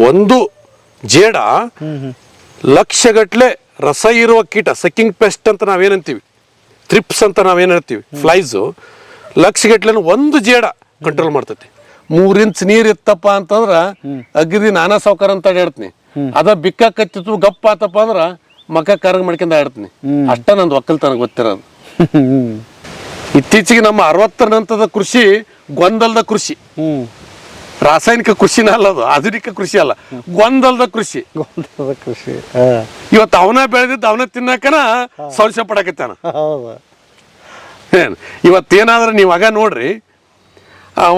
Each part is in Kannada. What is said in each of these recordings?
ಒಂದು ಜೇಡ ಲಕ್ಷಗಟ್ಲೆ ರಸ ಇರುವ ಕೀಟ, ಸಕ್ಕಿಂಗ್ ಪೆಸ್ಟ್ ಅಂತ ನಾವೇನಂತೀವಿ, ಥ್ರಿಪ್ಸ್ ಅಂತ ನಾವೇನು ಹೇಳ್ತೀವಿ, ಫ್ಲೈಸು ಲಕ್ಷಗಟ್ಲೆ ಒಂದು ಜೇಡ ಕಂಟ್ರೋಲ್ ಮಾಡ್ತೈತಿ. 3 ಇಂಚ್ ನೀರ್ ಇತ್ತಪ್ಪ ಅಂತಂದ್ರ ಅಗದಿ ನಾನಾ ಸಾವ್ಕಾರ ಅಂತ ಹೇಳ್ತೀನಿ. ಅದ ಬಿಕ್ಕಾಕತ್ತಿತ್ತು ಗಪ್ಪ ಆತಪ್ಪ ಅಂದ್ರ ಮಕ್ಕ ಕರಗ್ ಮಾಡ್ಕೊಂಡ್ ಆಡ್ತೀನಿ. ಅಷ್ಟ ನಂದು ಒಕ್ಕಲ್ತನ ಗೊತ್ತಿರೋದು. ಇತ್ತೀಚೆಗೆ ನಮ್ಮ 60ರ ಹಂತದ ಕೃಷಿ ಗೊಂದಲದ ಕೃಷಿ, ರಾಸಾಯನಿಕ ಕೃಷಿನ ಅಲ್ಲ, ಅದು ಆಧುನಿಕ ಕೃಷಿ ಅಲ್ಲ, ಗೊಂದಲದ ಕೃಷಿ. ಇವತ್ತು ಅವನ ಬೆಳೆದಿದ್ದು ಅವನ ತಿನ್ನಕನ ಸಂಶಯ ಪಡಕತ್ತಾನ. ಏನ್ ಇವತ್ತೇನಾದ್ರೆ ನೀವು ಆಗ ನೋಡ್ರಿ, ಅವ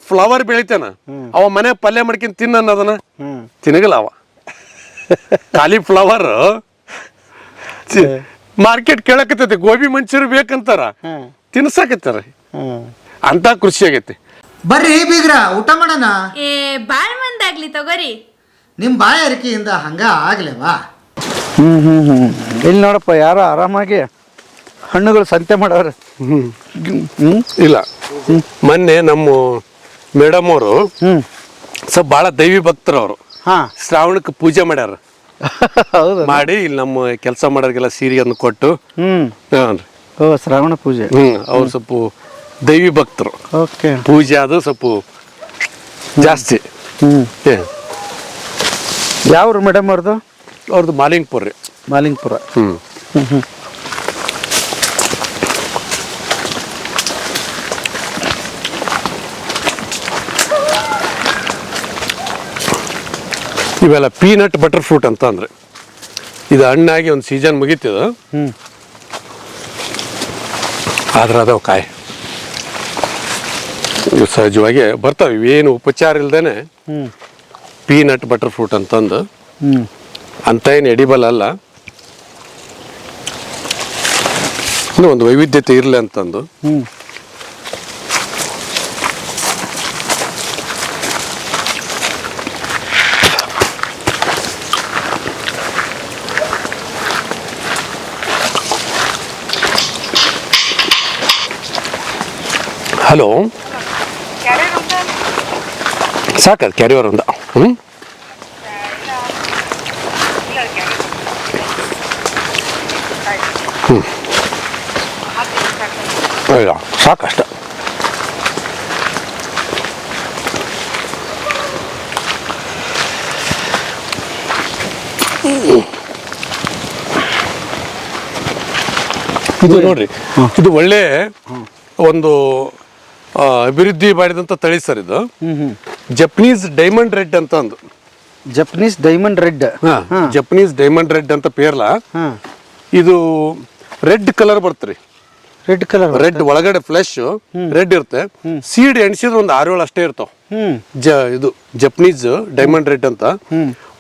ಫ್ಲವರ್ ಬೆಳಿತಾನ, ಅವ ಮನೆ ಪಲ್ಯ ಮಾಡ್ಕೊಂಡ್ ತಿನ್ನೋದನ್ನ ತಿನ್ನಗಲ್ಲ. ಅವ ಖಾಲಿ ಫ್ಲವರ್ ಮಾರ್ಕೆಟ್ ಕೇಳಕತ್ತೈತಿ, ಗೋಬಿ ಮಂಚೂರಿ ಬೇಕಂತಾರ, ತಿನ್ಸಾಕತ್ತಾರ. ಅಂತ ಕೃಷಿ ಆಗೈತಿ. ಬರ್ರಿ ಬೀಗ್ರ, ಊಟ ಮಾಡೋಣ. ಬಾಳ್ ಮಂದಾಗ್ಲಿ ತಗೋರಿ. ನಿಮ್ ಬಾಯಾರಿಕೆಯಿಂದ ಹಂಗ ಆಗ್ಲೇವಾ? ಇಲ್ಲಿ ನೋಡಪ್ಪ, ಯಾರೋ ಆರಾಮಾಗಿ ಹಣ್ಣುಗಳು ಸಂತೆ ಮಾಡವ್ರ. ಇಲ್ಲ, ಮೊನ್ನೆ ನಮ್ಮ ಮೇಡಮ್ ಅವರು ಸ್ವಲ್ಪ ಭಾಳ ದೈವಿ ಭಕ್ತರು. ಅವರು ಶ್ರಾವಣಕ್ಕೆ ಪೂಜೆ ಮಾಡ್ಯಾರ. ಮಾಡಿ ಇಲ್ಲಿ ನಮ್ಮ ಕೆಲಸ ಮಾಡೋರಿಗೆಲ್ಲ ಸೀರೆಯನ್ನು ಕೊಟ್ಟು. ಶ್ರಾವಣ ಪೂಜೆ. ಅವ್ರು ಸ್ವಲ್ಪ ದೈವಿ ಭಕ್ತರು. ಪೂಜೆ ಅದು ಸ್ವಲ್ಪ ಜಾಸ್ತಿ. ಯಾವ್ರು ಮೇಡಮ್ ಅವ್ರದ್ದು? ಅವ್ರದ್ದು ಮಾಲಿಂಗ್ಪುರ ರೀ. ಮಾಲಿಂಗ್ಪುರ. ಇವೆಲ್ಲ ಪೀನಟ್ ಬಟರ್ ಫ್ರೂಟ್ ಅಂತ ಅಂದ್ರೆ, ಇದು ಹಣ್ಣಾಗಿ ಒಂದು ಸೀಸನ್ ಮುಗೀತದ, ಆದ್ರೆ ಅದಾವ ಕಾಯಿ ಇವು ಸಹಜವಾಗಿ ಬರ್ತಾವೆ. ಇವೇನು ಉಪಚಾರ ಇಲ್ದೇನೆ ಪೀನಟ್ ಬಟರ್ ಫ್ರೂಟ್ ಅಂತಂದು, ಅಂತ ಏನು ಎಡಿಬಲ್ ಅಲ್ಲ, ಇನ್ನೂ ಒಂದು ವೈವಿಧ್ಯತೆ ಇರಲಿ ಅಂತಂದು. ಹಲೋ, ಸಾಕದು ಕ್ಯಾರಿಯರ್ ಒಂದು. ಇಲ್ಲ ಸಾಕಷ್ಟ. ಇದು ನೋಡ್ರಿ, ಇದು ಒಳ್ಳೆ ಒಂದು ಅಭಿವೃದ್ಧಿ ಮಾಡಿದಂತ ತಳಿ ಸರ್. ಇದು ಜಪನೀಸ್ ಡೈಮಂಡ್ ರೆಡ್ ಅಂತ ಅಂದು. Japanese diamond red. Japanese diamond red ಅಂತ ಪೇರ್ಲ. ಇದು ರೆಡ್ ಕಲರ್ ಬರ್ತರಿ. ರೆಡ್ ಕಲರ್, ರೆಡ್ ಒಳಗಡೆ ಫ್ಲೆಶ್ ರೆಡ್ ಇರುತ್ತೆ. ಸೀಡ್ ಎಣಿಸಿದ್ರೆ ಒಂದು 6-7 ಅಷ್ಟೇ ಇರ್ತಾವ. ಇದು ಜಪನೀಸ್ ಡೈಮಂಡ್ ರೆಡ್ ಅಂತ.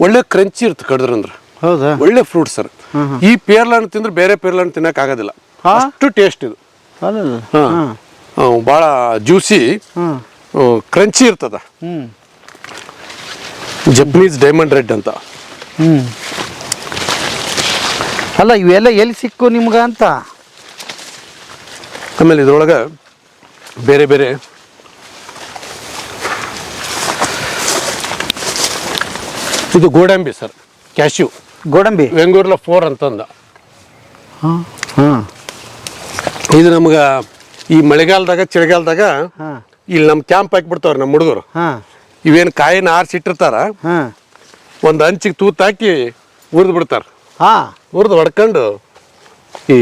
ಒಳ್ಳೆ ಕ್ರಂಚಿ ಇರುತ್ತೆ ಕಡಿದ್ರಂದ್ರ. ಹೌದಾ? ಒಳ್ಳೆ ಫ್ರೂಟ್ ಸರ್. ಈ ಪೇರ್ಲ ಹಣ್ಣು ತಿಂದ್ರೆ ಬೇರೆ ಪೇರ್ಲ ಹಣ್ಣು ತಿನ್ನಕ್ ಆಗೋದಿಲ್ಲ, ಅಷ್ಟು ಟೇಸ್ಟ್ ಇದು. ಭಾಳ ಜ್ಯೂಸಿ, ಕ್ರಂಚಿ ಇರ್ತದ. ಜಪನೀಸ್ ಡೈಮಂಡ್ ರೆಡ್ ಅಂತ. ಅಲ್ಲ, ಇವೆಲ್ಲ ಎಲ್ಲಿ ಸಿಕ್ಕು ನಿಮ್ಗ ಅಂತ? ಆಮೇಲೆ ಇದ್ರೊಳಗೆ ಬೇರೆ ಬೇರೆ ಇದು ಗೋಡಂಬಿ ಸರ್, ಕ್ಯಾಶ್ಯೂ ಗೋಡಂಬಿ, ವೆಂಗೂರ್ಲ 4 ಅಂತಂದ. ಇದು ನಮ್ಗ ಈ ಮಳೆಗಾಲದಾಗ ಚಳಿಗಾಲದಾಗ ಇಲ್ಲಿ ನಮ್ ಕ್ಯಾಂಪ್ ಹಾಕಿಬಿಡ್ತಾವ್ರ ನಮ್ಮ ಹುಡುಗರು. ಇವೇನು ಕಾಯಿನ ಆರಿಸಿಟ್ಟಿರ್ತಾರ, ಒಂದು ಹಂಚಿಗೆ ತೂತಾಕಿ ಹುರಿದು ಬಿಡ್ತಾರ. ಹುರಿದು ಹೊಡ್ಕೊಂಡು ಈ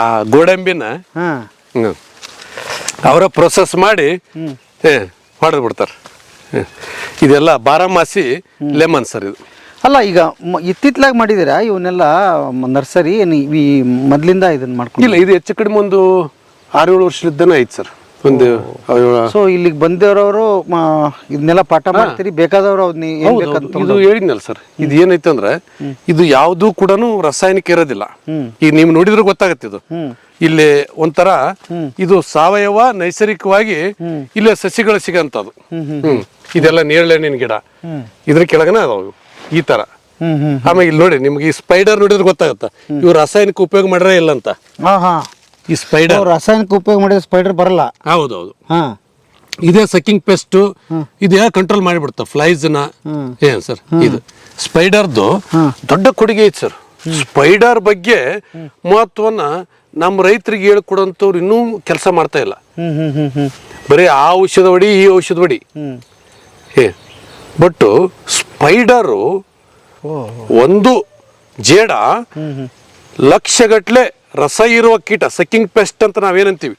ಆ ಗೋಡಂಬಿನ ಅವರ ಪ್ರೊಸೆಸ್ ಮಾಡಿ ಹೊಡೆದು ಬಿಡ್ತಾರೆ. ಇದೆಲ್ಲ ಬಾರಾಮಾಸಿ ಲೆಮನ್ ಸರ್ ಇದು. ಅಲ್ಲ, ಈಗ ಇತ್ತಿತ್ಲಾಗ ಮಾಡಿದಿರಾ ಇವನ್ನೆಲ್ಲ ನರ್ಸರಿ? ಈ ಮೊದ್ಲಿಂದ ಇದನ್ನ ಮಾಡ್ಕೊಂಡು? ಇಲ್ಲ, ಇದು ಹೆಚ್ಚು ಕಡಿಮೆ ಒಂದು 6-7 ವರ್ಷಲಿದ್ದಾನೆ ಐತೆ ಸರ್. ಒಂದು ಸೊ ಇಲ್ಲಿಗೆ ಬಂದವರವರು ಇದನ್ನೆಲ್ಲ ಪಾಠ ಮಾಡ್ತೀರಿ, ಬೇಕಾದವರು ಇದು ಹೇಳಿದ್ನಲ್ಲ ಸರ್. ಇದು ಏನೈತೆ ಅಂದ್ರೆ, ಇದು ಯಾವ್ದು ಕೂಡ ರಾಸಾಯನಿಕ ಇರೋದಿಲ್ಲ. ಈಗ ನೀವು ನೋಡಿದ್ರೆ ಗೊತ್ತಾಗತ್ತೆ. ಇದು ಇಲ್ಲಿ ಒಂಥರ ಇದು ಸಾವಯವ ನೈಸರ್ಗಿಕವಾಗಿ ಇಲ್ಲೇ ಸಸಿಗಳು ಸಿಗಂತದ್ದು. ಇದೆಲ್ಲ ನೇರಳೆಹಣ್ಣಿನ ಗಿಡ, ಇದ್ರ ಕೆಳಗನ ಅದಾವ ಈ ತರ. ಆಮೇಲೆ ಇಲ್ಲಿ ನೋಡಿ, ನಿಮ್ಗೆ ಈ ಸ್ಪೈಡರ್ ನೋಡಿದ್ರೆ ಗೊತ್ತಾಗತ್ತ ಇವ್ರು ರಾಸಾಯನಿಕ ಉಪಯೋಗ ಮಾಡ್ರೆ ಇಲ್ಲ ಅಂತ. ಈ ಸ್ಪೈಡರ್ ರಾಸಾಯನಿಕ ಉಪಯೋಗ ಮಾಡಿದ್ರೆ ಸ್ಪೈಡರ್ ಬರಲ್ಲ. ಹೌದೌದು. ಇದೇ ಸಕ್ಕಿಂಗ್ ಪೆಸ್ಟ್ ಇದು ಯಾರು ಕಂಟ್ರೋಲ್ ಮಾಡಿಬಿಡ್ತಾವ ಫ್ಲೈಸ್ನ ಏನ್ ಸರ್ ಇದು ಸ್ಪೈಡರ್ದು ದೊಡ್ಡ ಕೊಡುಗೆ ಐತೆ ಸರ್. ಸ್ಪೈಡರ್ ಬಗ್ಗೆ ಮಹತ್ವನ ನಮ್ಮ ರೈತರಿಗೆ ಹೇಳ್ಕೊಡೋಂಥವ್ರು ಇನ್ನೂ ಕೆಲಸ ಮಾಡ್ತಾ ಇಲ್ಲ. ಬರೀ ಆ ಔಷಧ ಹೊಡಿ ಈ ಔಷಧ ಹೊಡಿ ಬಟ್ ಸ್ಪೈಡರು ಒಂದು ಜೇಡ ಲಕ್ಷಗಟ್ಲೆ ರಸ ಇರುವ ಕೀಟ ಸಕ್ಕಿಂಗ್ ಪೆಸ್ಟ್ ಅಂತ ನಾವೇನಂತೀವಿ,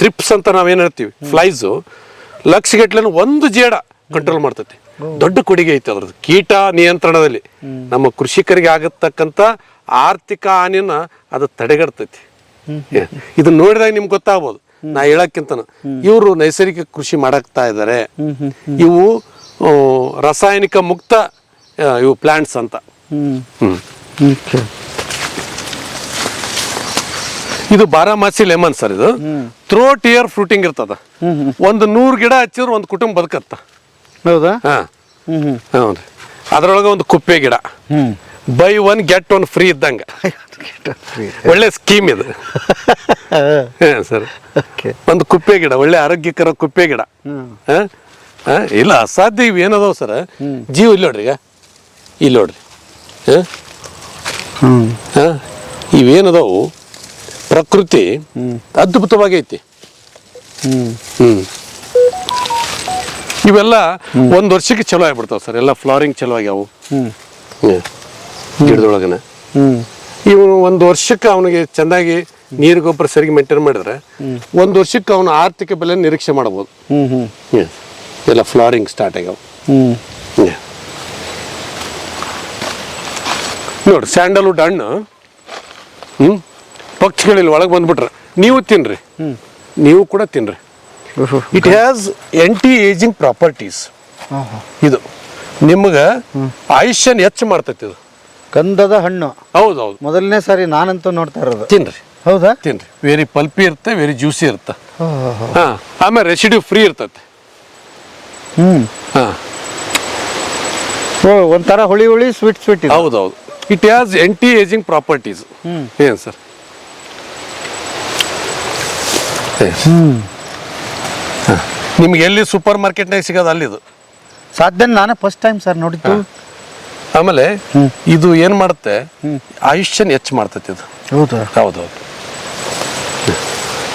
ಥ್ರಿಪ್ಸ್ ಅಂತ ನಾವೇನ್ ಹೇಳ್ತೀವಿ, ಫ್ಲೈಸು ಲಕ್ಷಗಟ್ಲೆ ಒಂದು ಜೇಡ ಕಂಟ್ರೋಲ್ ಮಾಡ್ತೈತಿ. ದೊಡ್ಡ ಕೊಡುಗೆ ಐತೆ ಅದ್ರದ್ದು ಕೀಟ ನಿಯಂತ್ರಣದಲ್ಲಿ. ನಮ್ಮ ಕೃಷಿಕರಿಗೆ ಆಗತಕ್ಕಂಥ ಆರ್ಥಿಕ ಹಾನಿಯನ್ನ ಅದು ತಡೆಗಟ್ತೈತಿ. ಇದನ್ನ ನೋಡಿದಾಗ ನಿಮ್ಗೆ ಗೊತ್ತಾಗ್ಬೋದು. ನಾ ಹೇಳಕ್ಕಿಂತ ಇವರು ನೈಸರ್ಗಿಕ ಕೃಷಿ ಮಾಡಕ್ತಾ ಇದ್ದಾರೆ, ಇವು ರಾಸಾಯನಿಕ ಮುಕ್ತ ಇವು ಪ್ಲಾಂಟ್ಸ್ ಅಂತ. ಇದು ಬಾರಾಮಾಸಿ ಲೆಮನ್ ಸರ್. ಇದು ಥ್ರೋಟ್ ಇಯರ್ ಫ್ರೂಟಿಂಗ್ ಇರ್ತದ. ಒಂದು 100 ಗಿಡ ಹಚ್ಚಿದ್ರೆ ಒಂದು ಕುಟುಂಬ ಬದುಕತ್ತ. ಹೌದಾ? ಹೌದ್ರಿ. ಅದ್ರೊಳಗೆ ಒಂದು ಕುಪ್ಪೆ ಗಿಡ ಬೈ 1 get 1 ಫ್ರೀ ಇದ್ದಂಗ. ಒಳ್ಳೆ ಸ್ಕೀಮ್ ಇದು ಸರ್. ಒಂದು ಕುಪ್ಪೆ ಗಿಡ, ಒಳ್ಳೆ ಆರೋಗ್ಯಕರ ಕುಪ್ಪೆ ಗಿಡ. ಇಲ್ಲ ಅಸಾಧ್ಯ ಇವು ಏನದಾವ ಸರ್. ಜೀವ ಇಲ್ಲಿ ನೋಡ್ರಿ, ಈಗ ಇಲ್ಲಿ ನೋಡ್ರಿ ಇವೇನದಾವು ಪ್ರಕೃತಿ ಅದ್ಭುತವಾಗೈತಿ. ಇವೆಲ್ಲ ಒಂದ್ ವರ್ಷಕ್ಕೆ ಚಲೋ ಆಗ್ಬಿಡ್ತಾವ ಸರ್. ಎಲ್ಲ ಫ್ಲವರಿಂಗ್ ಚಲೋ ಆಗ್ಯಾವು ಗಿಡದೊಳಗನ. ಇವು ಒಂದು ವರ್ಷಕ್ಕೆ ಅವನಿಗೆ ಚೆನ್ನಾಗಿ ನೀರು ಗೊಬ್ಬರ ಸರಿಗೆ ಮೇಂಟೈನ್ ಮಾಡಿದ್ರೆ ಒಂದು ವರ್ಷಕ್ಕೆ ಅವನ ಆರ್ಥಿಕ ಬೆಲೆ ನಿರೀಕ್ಷೆ ಮಾಡಬಹುದು. ಎಲ್ಲ ಫ್ಲವರಿಂಗ್ ಸ್ಟಾರ್ಟ್ ಆಗ್ಯಾವ ನೋಡ್ರಿ. ಸ್ಯಾಂಡಲ್ವುಡ್ ಹಣ್ಣು ಪಕ್ಷಿಗಳಿಲ್ಲಿ ಒಳಗೆ ಬಂದ್ಬಿಟ್ರೆ ನೀವು ತಿನ್ರಿ, ನೀವು ಕೂಡ ತಿನ್ರಿ. It has anti ageing properties. ಇದು ನಿಮ್ಗೆ ಆಯುಷ್ಯನ ಹೆಚ್ಚು ಮಾಡ್ತೈತಿ. ಇದು ಗಂಧದ ಹಣ್ಣು. ಹೌದೌದು, ಮೊದಲನೇ ಸಾರಿ ನಾನಂತೂ ನೋಡ್ತಾ ಇರೋದು. ತಿನ್ರಿ. ಹೌದಾ? ತಿನ್ರಿ. ವೆರಿ ಪಲ್ಪಿ ಇರುತ್ತೆ, ವೆರಿ ಜ್ಯೂಸಿ ಇರುತ್ತೆ. ಆಮೇಲೆ ರೆಸಿಡ್ಯೂ ಫ್ರೀ ಇರ್ತೈತೆ. ಒಂಥರ ಹುಳಿ ಹುಳಿ ಸ್ವೀಟ್ ಸ್ವೀಟ್. ಹೌದೌದು. It has anti ageing properties. ಏನ್ ಸರ್? ನಿಮ್ಗೆ ಎಲ್ಲಿ ಸೂಪರ್ ಮಾರ್ಕೆಟ್ನಾಗ ಸಿಗೋದು ಅಲ್ಲಿದು ಸಾಧ್ಯ. ನಾನೇ ಫಸ್ಟ್ ಟೈಮ್ ಸರ್ ನೋಡಿದ್ದು. ಆಮೇಲೆ ಇದು ಏನ್ ಮಾಡುತ್ತೆ, ಆಯುಷ್ಯನ ಹೆಚ್ಚು ಮಾಡ್ತೈತಿ ಇದು. ಹೌದಾ? ಹೌದೌದು,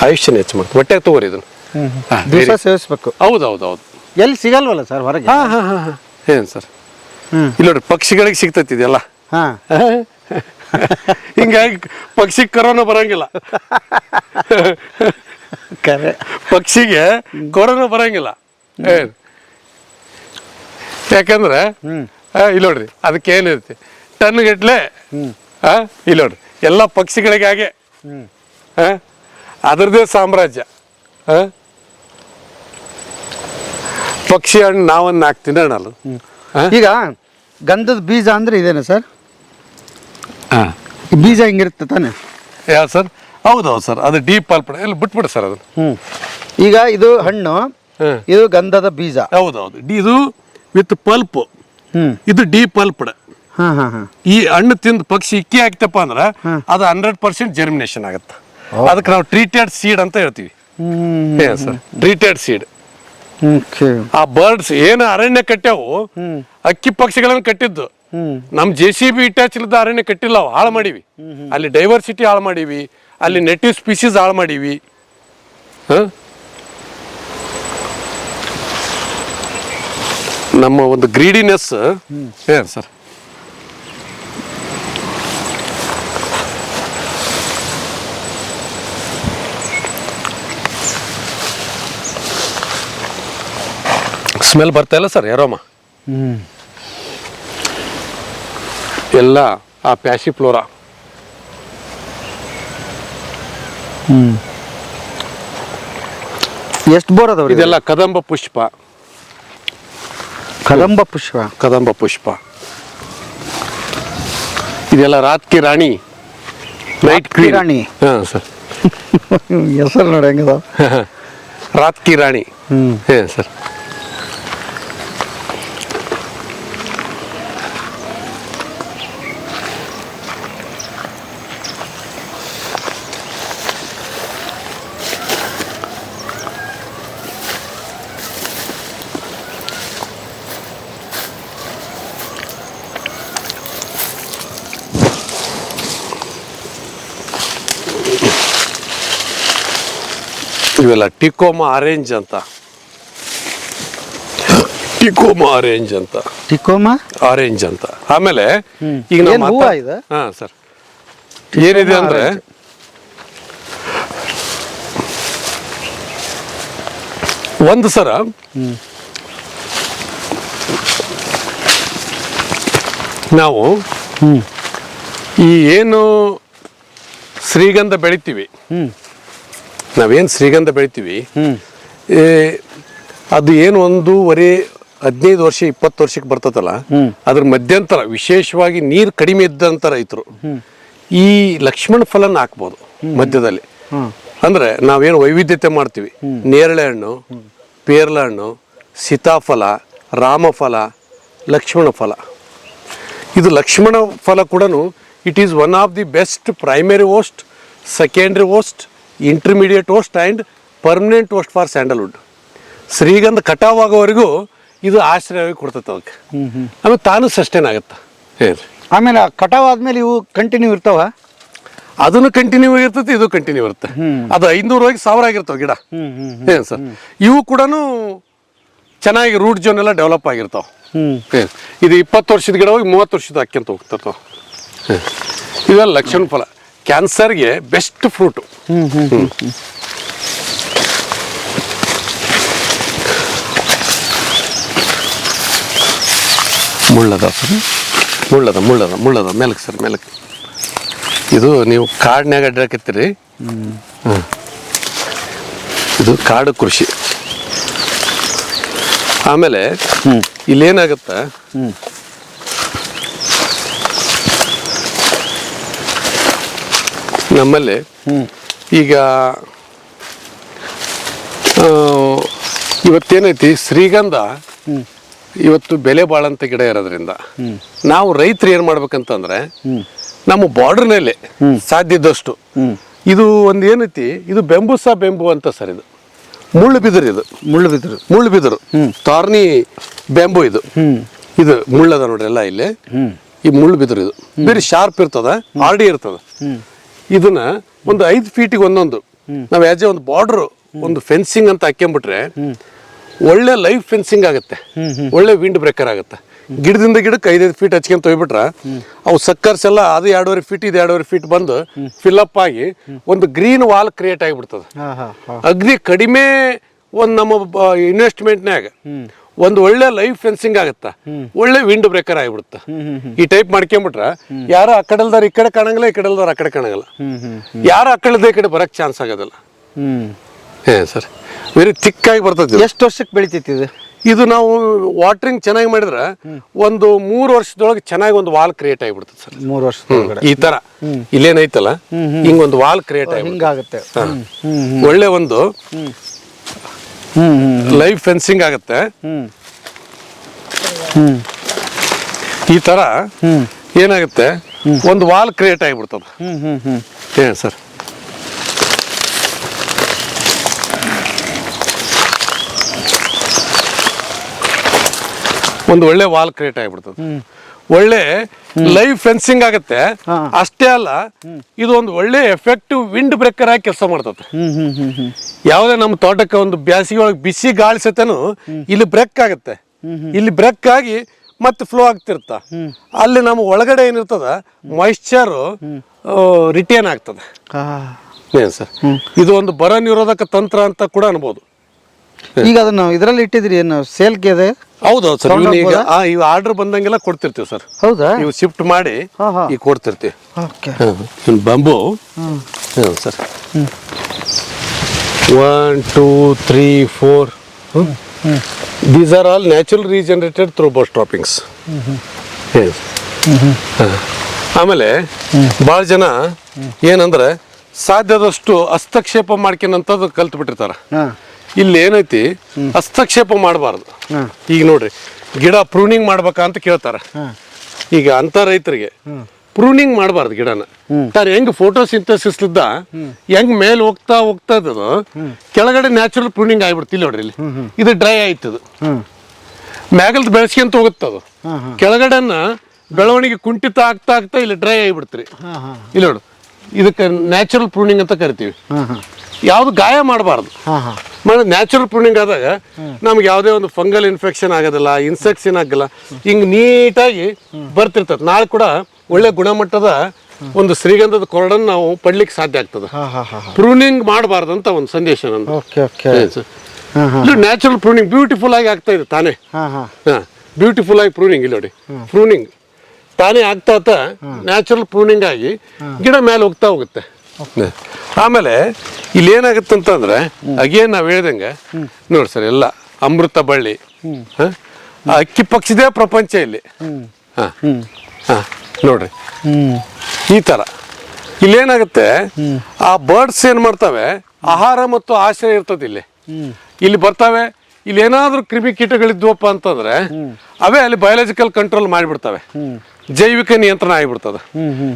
ಆಯುಷ್ಯನ ಹೆಚ್ಚು ಮಾಡ್ತದೆ. ಹೊಟ್ಟೆಗೆ ತಗೋರಿ ಇದನ್ನು ದಿವಸ ಸೇವಿಸ್ಬೇಕು. ಹೌದೌದೌದು. ಎಲ್ಲಿ ಸಿಗಲ್ವಲ್ಲ ಸರ್ ಹೊರಗೆ? ಏನ್ ಸರ್ ಇಲ್ಲಿ ನೋಡ್ರಿ, ಪಕ್ಷಿಗಳಿಗೆ ಸಿಗ್ತೈತಿ ಇದೆಲ್ಲ. ಹಿಂಗಾಗಿ ಪಕ್ಷಿ ಕರೋನಾ ಬರಂಗಿಲ್ಲ. ಪಕ್ಷಿಗೆ ಕೊರೋನಾ ಬರಂಗಿಲ್ಲ. ಯಾಕಂದ್ರೆ ಇಲ್ಲಿ ನೋಡ್ರಿ, ಅದಕ್ಕೆ ಏನಿರುತ್ತೆ ಟನ್ ಗಟ್ಲೆ. ಇಲ್ಲಿ ನೋಡ್ರಿ, ಎಲ್ಲ ಪಕ್ಷಿಗಳಿಗೆ ಹಾಗೆ ಅದರದೇ ಸಾಮ್ರಾಜ್ಯ. ಪಕ್ಷಿ ಹಣ್ಣು ನಾವೊಂದು 4 ತಿನ್ನೋಣ. ಈಗ ಗಂಧದ ಬೀಜ ಅಂದ್ರೆ ಇದೇನಾ ಸರ್? ಬೀಜ ಹಿಂಗಿರುತ್ತೆ ತಾನೆ? ಯಾವ ಸರ್? ಹೌದೌದು ಸರ್, ಅದು ಡೀಪ್ ಪಲ್ಪ್. ಎಲ್ಲ ಬಿಟ್ಬಿಡಿ ಸರ್ ಅದು. ಈಗ ಇದು ಹಣ್ಣು, ಇದು ಗಂಧದ ಬೀಜ. ಹೌದೌದು. ಇದು ವಿತ್ ಪಲ್ಪ್, ಇದು ಡೀಪ್ ಪಲ್ಪ್ಡ್. ಈ ಹಣ್ಣು ತಿಂದು ಪಕ್ಷಿ ಇಕ್ಕಿ ಹಾಕ್ತಪ್ಪ ಅಂದ್ರೆ ಅದು 100% ಜರ್ಮಿನೇಷನ್ ಆಗುತ್ತೆ. ಅದಕ್ಕೆ ನಾವು ಟ್ರೀಟೆಡ್ ಸೀಡ್ ಅಂತ ಹೇಳ್ತೀವಿ. Sir, treated seed. ಆ ಬರ್ಡ್ಸ್ ಏನು ಅರಣ್ಯ ಕಟ್ಟ್ಯಾವು, ಅಕ್ಕಿ ಪಕ್ಷಿಗಳನ್ನು ಕಟ್ಟಿದ್ದು. ನಮ್ JCB ಇಟ್ಟಾಚಿಲ್ಲದ ಅರಣ್ಯ ಕಟ್ಟಿಲ್ಲ, ಹಾಳು ಮಾಡೀವಿ. ಅಲ್ಲಿ ಡೈವರ್ಸಿಟಿ ಹಾಳು ಮಾಡೀವಿ, ಅಲ್ಲಿ ನೆಟಿವ್ ಸ್ಪೀಸೀಸ್ ಹಾಳು ಮಾಡೀವಿ. ನಮ್ಮ ಒಂದು ಗ್ರೀಡಿನೆಸ್. ಏನ್ ಸರ್? ಸ್ಮೆಲ್ ಬರ್ತಾ ಇಲ್ಲ ಸರ್, ಎರೋಮ ಎಲ್ಲ ಆ ಪ್ಯಾಸಿಫ್ಲೋರಾ. ಎಷ್ಟು ಬೋರ್ ಅದಾವ್ರಿ? ಇದೆಲ್ಲ ಕದಂಬ ಪುಷ್ಪ. ಕದಂಬ ಪುಷ್ಪ. ಕದಂಬ ಪುಷ್ಪ. ಇದೆಲ್ಲ ರಾತ್ಕಿ ರಾಣಿ, ನೈಟ್ ಕ್ವೀನ್ ರಾಣಿ. ಸರ್, ಹೆಸರು ನೋಡಿ ಹೆಂಗದ. ರಾತ್ಕಿ ರಾಣಿ. ಸರ್, ಇವೆಲ್ಲ ಟಿಕೋಮಾ ಆರೆಂಜ್ ಅಂತ, ಟಿಕೋಮಾ ಆರೆಂಜ್ ಅಂತ, ಟಿಕೋಮಾ ಆರೆಂಜ್ ಅಂತ. ಆಮೇಲೆ ಈಗ ಏನ್ ನಾವು ಹೂವ ಇದು? ಹಾ ಸರ್, ಏನಿದೆ ಅಂದ್ರೆ ಒಂದು ಸರ ನಾವು ಈ ಏನು ಶ್ರೀಗಂಧ ಬೆಳಿತೀವಿ, ನಾವೇನು ಶ್ರೀಗಂಧ ಬೆಳಿತೀವಿ, ಅದು ಏನು 15 ವರ್ಷ 20 ವರ್ಷಕ್ಕೆ ಬರ್ತದಲ್ಲ, ಅದ್ರ ಮಧ್ಯಂತರ ವಿಶೇಷವಾಗಿ ನೀರು ಕಡಿಮೆ ಇದ್ದಂತ ರೈತರು ಈ ಲಕ್ಷ್ಮಣ ಫಲನ ಹಾಕ್ಬೋದು ಮಧ್ಯದಲ್ಲಿ. ಅಂದ್ರೆ ನಾವೇನು ವೈವಿಧ್ಯತೆ ಮಾಡ್ತೀವಿ, ನೇರಳೆ ಹಣ್ಣು, ಪೇರ್ಲ ಹಣ್ಣು, ಸೀತಾಫಲ, ರಾಮಫಲ, ಲಕ್ಷ್ಮಣ ಫಲ. ಇದು ಲಕ್ಷ್ಮಣ ಫಲ ಕೂಡ it is one of the best primary host, secondary host, intermediate host and permanent host for Sandalwood. ಶ್ರೀಗಂಧ ಕಟಾವಾಗೋವರೆಗೂ ಇದು ಆಶ್ರಯವಾಗಿ ಕೊಡ್ತೈತೆ ಅದಕ್ಕೆ. ಆಮೇಲೆ ತಾನು ಸಸ್ಟೈನ್ ಆಗುತ್ತೆ. ಹೇಳಿ ಆಮೇಲೆ ಕಟಾವ್ ಆದ್ಮೇಲೆ ಇವು ಕಂಟಿನ್ಯೂ ಇರ್ತಾವ? ಅದನ್ನು ಕಂಟಿನ್ಯೂ ಇರ್ತೈತಿ, ಇದು ಕಂಟಿನ್ಯೂ ಇರುತ್ತೆ. ಅದು 500 ಹೋಗಿ 1000 ಆಗಿರ್ತಾವೆ ಗಿಡ. ಏನು ಸರ್, ಇವು ಕೂಡ ಚೆನ್ನಾಗಿ ರೂಟ್ ಜೋನ್ ಎಲ್ಲ ಡೆವಲಪ್ ಆಗಿರ್ತಾವೆ. ಇದು 20 ವರ್ಷದ ಗಿಡ ಹೋಗಿ 30 ವರ್ಷದ ಅಕ್ಕಿಂತ ಹೋಗ್ತಿರ್ತಾವೆ. ಇವೆಲ್ಲ ಲಕ್ಷಣ ಫಲ, ಕ್ಯಾನ್ಸರ್ಗೆ ಬೆಸ್ಟ್ ಫ್ರೂಟು. ಮುಳ್ಳದ ಸರ್, ಮುಳ್ಳದ ಮೇಲಕ್ಕೆ ಸರ್, ಮೇಲಕ್ಕೆ. ಇದು ನೀವು ಕಾಡಿನಾಗ ಅಡ್ಡಾಕತ್ತೀರಿ. ಇದು ಕಾಡು ಕೃಷಿ. ಆಮೇಲೆ ಇಲ್ಲೇನಾಗತ್ತ, ನಮ್ಮಲ್ಲಿ ಈಗ ಇವತ್ತೇನೈತಿ, ಶ್ರೀಗಂಧ ಇವತ್ತು ಬೆಲೆ ಬಾಳಂತ ಗಿಡ ಇರೋದ್ರಿಂದ ನಾವು ರೈತರು ಏನ್ ಮಾಡ್ಬೇಕಂತಂದ್ರೆ, ನಮ್ಮ ಬಾರ್ಡರ್ನಲ್ಲೇ ಸಾಧ್ಯ ಇದ್ದಷ್ಟು ಇದು ಒಂದು ಏನೈತಿ, ಇದು ಬೆಂಬೂಸಾ ಬೆಂಬು ಅಂತ ಸರ್. ಇದು ಮುಳ್ಳು ಬಿದಿರು ತಾರ್ನಿ ಬೆಂಬು. ಇದು ಮುಳ್ಳದ ನೋಡ್ರಿ ಎಲ್ಲ ಇಲ್ಲಿ. ಈ ಮುಳ್ಳು ಬಿದಿರು ಇದು ಬೇರೆ ಶಾರ್ಪ್ ಇರ್ತದ, ಆರ್ಡಿ ಇರ್ತದ. ಇದನ್ನ ಒಂದು 5 ಫೀಟಿಗೆ ಒಂದೊಂದು ನಾವು ಆಸ್ ಎ ಒಂದು ಬಾರ್ಡರ್, ಒಂದು ಫೆನ್ಸಿಂಗ್ ಅಂತ ಹಾಕ್ಕೊಂಡ್ಬಿಟ್ರೆ ಒಳ್ಳೆ ಲೈಫ್ ಫೆನ್ಸಿಂಗ್ ಆಗುತ್ತೆ, ಒಳ್ಳೆ ವಿಂಡ್ ಬ್ರೇಕರ್ ಆಗುತ್ತೆ. ಗಿಡದಿಂದ ಗಿಡಕ್ಕೆ 5-5 ಫೀಟ್ ಹಚ್ಕೊಂತ ಹೋಗ್ಬಿಟ್ರೆ ಅವು ಸಕ್ಕರ್ಸ್ ಎಲ್ಲ ಅದು 2.5 ಫೀಟ್, ಇದು 2.5 ಫೀಟ್ ಬಂದು ಫಿಲ್ಅಪ್ ಆಗಿ ಒಂದು ಗ್ರೀನ್ ವಾಲ್ ಕ್ರಿಯೇಟ್ ಆಗಿಬಿಡ್ತದೆ. ಅಗ್ದಿ ಕಡಿಮೆ ಒಂದು ನಮ್ಮ ಇನ್ವೆಸ್ಟ್ಮೆಂಟ್ನಾಗ ಒಂದು ಒಳ್ಳೆ ಲೈಫ್ ಫೆನ್ಸಿಂಗ್ ಆಗುತ್ತ, ಒಳ್ಳೆ ವಿಂಡ್ ಬ್ರೇಕರ್ ಆಗಿಬಿಡುತ್ತೆ. ಈ ಟೈಪ್ ಮಾಡ್ಕೊಂಡ್ಬಿಟ್ರೆ ಯಾರು ಆ ಕಡೆಲ್ದಾರ ಈ ಕಡೆ ಕಾಣಂಗಿಲ್ಲ, ಈ ಕಡೆಲ್ದಾರ ಆ ಕಡೆ ಕಾಣಂಗಿಲ್ಲ, ಯಾರು ಆ ಕಡೆದ ಈ ಕಡೆ ಬರಕ್ ಚಾನ್ಸ್ ಆಗೋದಿಲ್ಲ. ಸರ್ ವೆರಿ ಥಿಕ್ ಆಗಿ ಬರ್ತದೆ. ಎಷ್ಟು ವರ್ಷಕ್ಕೆ ಬೆಳಿತೈತಿ ಇದು? ಇದು ನಾವು ವಾಟರಿಂಗ್ ಚೆನ್ನಾಗಿ ಮಾಡಿದ್ರೆ ಒಂದು 3 ವರ್ಷದೊಳಗೆ ಚೆನ್ನಾಗಿ ಒಂದು ವಾಲ್ ಕ್ರಿಯೇಟ್ ಆಗಿಬಿಡ್ತದೆ ಸರ್. 3 ವರ್ಷ ಈ ತರ ಇಲ್ಲೇನೈತಲ್ಲ, ಹಿಂಗೊಂದು ವಾಲ್ ಕ್ರಿಯೇಟ್ ಹಿಂಗಾಗುತ್ತೆ. ಒಳ್ಳೆ ಒಂದು ಲೈಫ್ ಫೆನ್ಸಿಂಗ್ ಆಗುತ್ತೆ. ಈ ತರ ಏನಾಗುತ್ತೆ, ಒಂದು ವಾಲ್ ಕ್ರಿಯೇಟ್ ಆಗಿಬಿಡ್ತದೆ. ಏನ್ ಸರ್, ಒಂದು ಒಳ್ಳೆ ವಾಲ್ ಕ್ರಿಯೇಟ್ ಆಗಿಬಿಡ್ತದೆ, ಒಳ್ಳೆ ಲೈವ್ ಫೆನ್ಸಿಂಗ್ ಆಗುತ್ತೆ. ಅಷ್ಟೇ ಅಲ್ಲ, ಇದು ಒಂದು ಒಳ್ಳೆ ಎಫೆಕ್ಟಿವ್ ವಿಂಡ್ ಬ್ರೇಕರ್ ಆಗಿ ಕೆಲಸ ಮಾಡ್ತದೆ. ಯಾವುದೇ ನಮ್ಮ ತೋಟಕ್ಕೆ ಒಂದು ಬ್ಯಾಸಿಗೆ ಒಳಗೆ ಬಿಸಿ ಗಾಳಿ ಸತನು ಇಲ್ಲಿ ಬ್ರೇಕ್ ಆಗುತ್ತೆ, ಇಲ್ಲಿ ಬ್ರೇಕ್ ಆಗಿ ಮತ್ತೆ ಫ್ಲೋ ಆಗ್ತಿರ್ತ. ಅಲ್ಲಿ ನಮ್ಮ ಒಳಗಡೆ ಏನಿರ್ತದ ಮಾಯಿಶ್ಚರ್ ರಿಟೇನ್ ಆಗ್ತದೆ. ಏನ್ ಸರ್, ಇದು ಒಂದು ಬರ ನಿರೋಧಕ ತಂತ್ರ ಅಂತ ಕೂಡ ಅನ್ಬೋದು. ಈಗ ಅದನ್ನು ಇದರಲ್ಲಿ ಇಟ್ಟಿದ್ರಿ, ಏನು ಸೇಲ್ಗೆ ಇದೆ? ಹೌದೌದು ಸರ್, ಈಗ ಇವು ಆರ್ಡರ್ ಬಂದಂಗೆಲ್ಲ ಕೊಡ್ತಿರ್ತೀವಿ ಸರ್. ಹೌದಾ? ಇವು ಶಿಫ್ಟ್ ಮಾಡಿ ಈಗ ಕೊಡ್ತಿರ್ತೀವಿ. Bamboo sir 1 2 3 4 these are all natural regenerated through bus droppings. ಆಮೇಲೆ ಭಾಳ ಜನ ಏನಂದ್ರೆ ಸಾಧ್ಯದಷ್ಟು ಹಸ್ತಕ್ಷೇಪ ಮಾಡ್ಕೊಂಡಂಥದ್ದು ಕಲ್ತು ಬಿಟ್ಟಿರ್ತಾರ. ಇಲ್ಲಿ ಏನೈತಿ, ಹಸ್ತಕ್ಷೇಪ ಮಾಡಬಾರ್ದು. ಈಗ ನೋಡ್ರಿ, ಗಿಡ ಪ್ರೂನಿಂಗ್ ಮಾಡ್ಬೇಕಾ ಅಂತ ಕೇಳ್ತಾರ. ಈಗ ಅಂತ ರೈತರಿಗೆ ಪ್ರೂನಿಂಗ್ ಮಾಡಬಾರ್ದು ಗಿಡನ. ತಾನು ಹೆಂಗ್ ಫೋಟೋಸಿಂಥಸಿಸ್ಲಿದ್ದ ಹೆಂಗ್ ಮೇಲೆ ಹೋಗ್ತಾ ಇದ್ದದು ಕೆಳಗಡೆ ನ್ಯಾಚುರಲ್ ಪ್ರೂನಿಂಗ್ ಆಗಿಬಿಡ್ತು. ಇಲ್ಲಿ ನೋಡ್ರಿ, ಇಲ್ಲಿ ಇದು ಡ್ರೈ ಆಯ್ತದು, ಮ್ಯಾಗಲ್ದು ಬೆಳೆಸ್ಕೊಂತ ಹೋಗುತ್ತದು, ಕೆಳಗಡೆನ ಬೆಳವಣಿಗೆ ಕುಂಠಿತ ಆಗ್ತಾ ಆಗ್ತಾ ಇಲ್ಲಿ ಡ್ರೈ ಆಗಿಬಿಡ್ತೀರಿ. ಇಲ್ಲಿ ನೋಡು, ಇದಕ್ಕೆ ನ್ಯಾಚುರಲ್ ಪ್ರೂನಿಂಗ್ ಅಂತ ಕರಿತೀವಿ. ಯಾವುದು ಗಾಯ ಮಾಡಬಾರ್ದು. ನ್ಯಾಚುರಲ್ ಪ್ರೂನಿಂಗ್ ಆದಾಗ ನಮ್ಗೆ ಯಾವುದೇ ಒಂದು ಫಂಗಲ್ ಇನ್ಫೆಕ್ಷನ್ ಆಗೋದಿಲ್ಲ, ಇನ್ಸೆಕ್ಟ್ಸ್ ಏನಾಗಲ್ಲ, ಹಿಂಗೆ ನೀಟಾಗಿ ಬರ್ತಿರ್ತದೆ. ನಾಳೆ ಕೂಡ ಒಳ್ಳೆ ಗುಣಮಟ್ಟದ ಒಂದು ಶ್ರೀಗಂಧದ ಕೊರಡನ್ನು ನಾವು ಪಡ್ಲಿಕ್ಕೆ ಸಾಧ್ಯ ಆಗ್ತದೆ. ಪ್ರೂನಿಂಗ್ ಮಾಡಬಾರ್ದು ಅಂತ ಒಂದು ಸಂದೇಶ ನಂದು. ನ್ಯಾಚುರಲ್ ಪ್ರೂನಿಂಗ್ ಬ್ಯೂಟಿಫುಲ್ ಆಗಿ ಆಗ್ತಾ ಇದೆ ತಾನೇ. ಬ್ಯೂಟಿಫುಲ್ ಆಗಿ ಪ್ರೂನಿಂಗ್ ಇಲ್ಲಿ ನೋಡಿ, ಪ್ರೂನಿಂಗ್ ತಾನೇ ಆಗ್ತಾ ನ್ಯಾಚುರಲ್ ಪ್ರೂನಿಂಗ್ ಆಗಿ ಗಿಡ ಮೇಲೆ ಹೋಗುತ್ತೆ. ಆಮೇಲೆ ಇಲ್ಲಿ ಏನಾಗುತ್ತೆ ಅಂತಂದ್ರೆ ಅಗೇನ್ ನಾವು ಹೇಳ್ದಂಗೆ ನೋಡಿ ಸರ್, ಎಲ್ಲ ಅಮೃತ ಬಳ್ಳಿ, ಅಕ್ಕಿ ಪಕ್ಷಿದೇ ಪ್ರಪಂಚ ಇಲ್ಲಿ. ನೋಡ್ರಿ ಈ ತರ ಇಲ್ಲೇನಾಗುತ್ತೆ, ಆ ಬರ್ಡ್ಸ್ ಏನ್ ಮಾಡ್ತವೆ, ಆಹಾರ ಮತ್ತು ಆಶ್ರಯ ಇರ್ತದೆ ಇಲ್ಲಿ ಬರ್ತಾವೆ. ಇಲ್ಲಿ ಏನಾದ್ರೂ ಕ್ರಿಮಿ ಕೀಟಗಳಿದ್ವಪ್ಪ ಅಂತಂದ್ರೆ ಅವೇ ಅಲ್ಲಿ ಬಯೋಲಾಜಿಕಲ್ ಕಂಟ್ರೋಲ್ ಮಾಡಿಬಿಡ್ತವೆ, ಜೈವಿಕ ನಿಯಂತ್ರಣ ಆಗಿಬಿಡ್ತದೆ,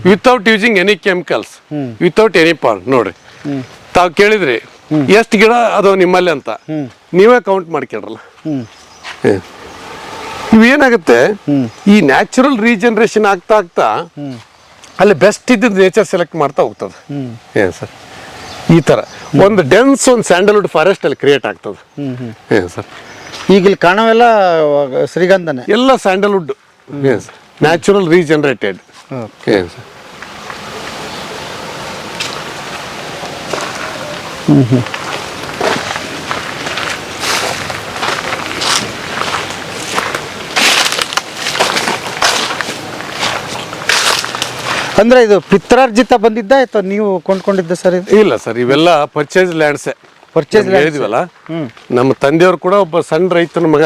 without using any chemicals, without any part. ನೋಡ್ರಿ, ತಾವು ಕೇಳಿದ್ರಿ ಎಷ್ಟು ಗಿಡ ಅದಾವ ನಿಮ್ಮಲ್ಲಿ ಅಂತ, ನೀವೇ ಕೌಂಟ್ ಮಾಡ್ಕೊಳ್ರಲ್ಲ. ಇವೇನಾಗುತ್ತೆ, ಈ ನ್ಯಾಚುರಲ್ ರೀಜನರೇಷನ್ ಆಗ್ತಾ ಅಲ್ಲಿ ಬೆಸ್ಟ್ ಇದ್ದಿದ್ದು ನೇಚರ್ ಸೆಲೆಕ್ಟ್ ಮಾಡ್ತಾ ಹೋಗ್ತದೆ. ಏನ್ ಸರ್, ಈ ತರ ಒಂದು ಡೆನ್ಸ್ ಒಂದು ಸ್ಯಾಂಡಲ್ವುಡ್ ಫಾರೆಸ್ಟ್ ಅಲ್ಲಿ ಕ್ರಿಯೇಟ್ ಆಗ್ತದೆ. ಏನ್ ಸರ್, ಈಗ ಇಲ್ಲಿ ಕಾಣವೆಲ್ಲ ಶ್ರೀಗಂಧನೆ, ಎಲ್ಲ ಸ್ಯಾಂಡಲ್ವುಡ್. ಏನ್ ಸರ್, ನ್ಯಾಚುರಲ್ ರೀಜನರೇಟೆಡ್. ಏನ್ ಸರ್, ಅಂದ್ರೆ ಇದು ಪಿತ್ರಾರ್ಜಿತ ಬಂದಿದ್ದ ಅಥವಾ ನೀವು ಕೊಂಡ್ಕೊಂಡಿದ್ದ ಸರ್? ಇಲ್ಲ ಸರ್, ಇವೆಲ್ಲ ಪರ್ಚೇಸ್ ಲ್ಯಾಂಡ್ಸೇ. ಪರ್ಚೇಸ್ ಹೇಳಿದ್ವಲ್ಲ, ನಮ್ಮ ತಂದೆಯವರು ಕೂಡ ಒಬ್ಬ ಸಣ್ಣ ರೈತನ ಮಗ.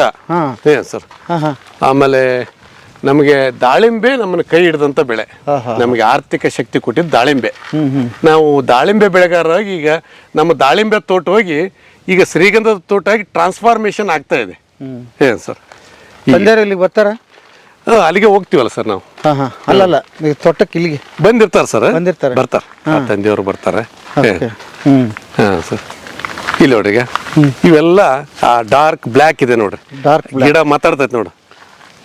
ಏನ್ ಸರ್, ಆಮೇಲೆ ನಮಗೆ ದಾಳಿಂಬೆ ನಮ್ಮನ್ನ ಕೈ ಹಿಡಿದಂತ ಬೆಳೆ, ನಮಗೆ ಆರ್ಥಿಕ ಶಕ್ತಿ ಕೊಟ್ಟಿದ್ದು ದಾಳಿಂಬೆ. ನಾವು ದಾಳಿಂಬೆ ಬೆಳೆಗಾರರಾಗಿ ಈಗ ನಮ್ಮ ದಾಳಿಂಬೆ ತೋಟ ಹೋಗಿ ಈಗ ಶ್ರೀಗಂಧದ ತೋಟ ಆಗಿ ಟ್ರಾನ್ಸ್ಫಾರ್ಮೇಶನ್ ಆಗ್ತಾ ಇದೆ. ಏನ್ ಸರ್, ತಂದೆಯವರು ಇಲ್ಲಿಗೆ ಬರ್ತಾರ? ಅಲ್ಲಿಗೆ ಹೋಗ್ತೀವಲ್ಲ ಸರ್ ನಾವು. ಅಲ್ಲಲ್ಲ, ತೋಟಕ್ಕೆ ಇಲ್ಲಿಗೆ ಬಂದಿರ್ತಾರೆ ಸರ್, ಬರ್ತಾರೆ, ತಂದೆಯವರು ಬರ್ತಾರೆ. ಸರ್, ಇಲ್ಲಿ ನೋಡ್ರಿ, ಇವೆಲ್ಲ ಡಾರ್ಕ್ ಬ್ಲ್ಯಾಕ್ ಇದೆ ನೋಡ್ರಿ, ಗಿಡ ಮಾತಾಡ್ತೈತೆ ನೋಡ್ರಿ,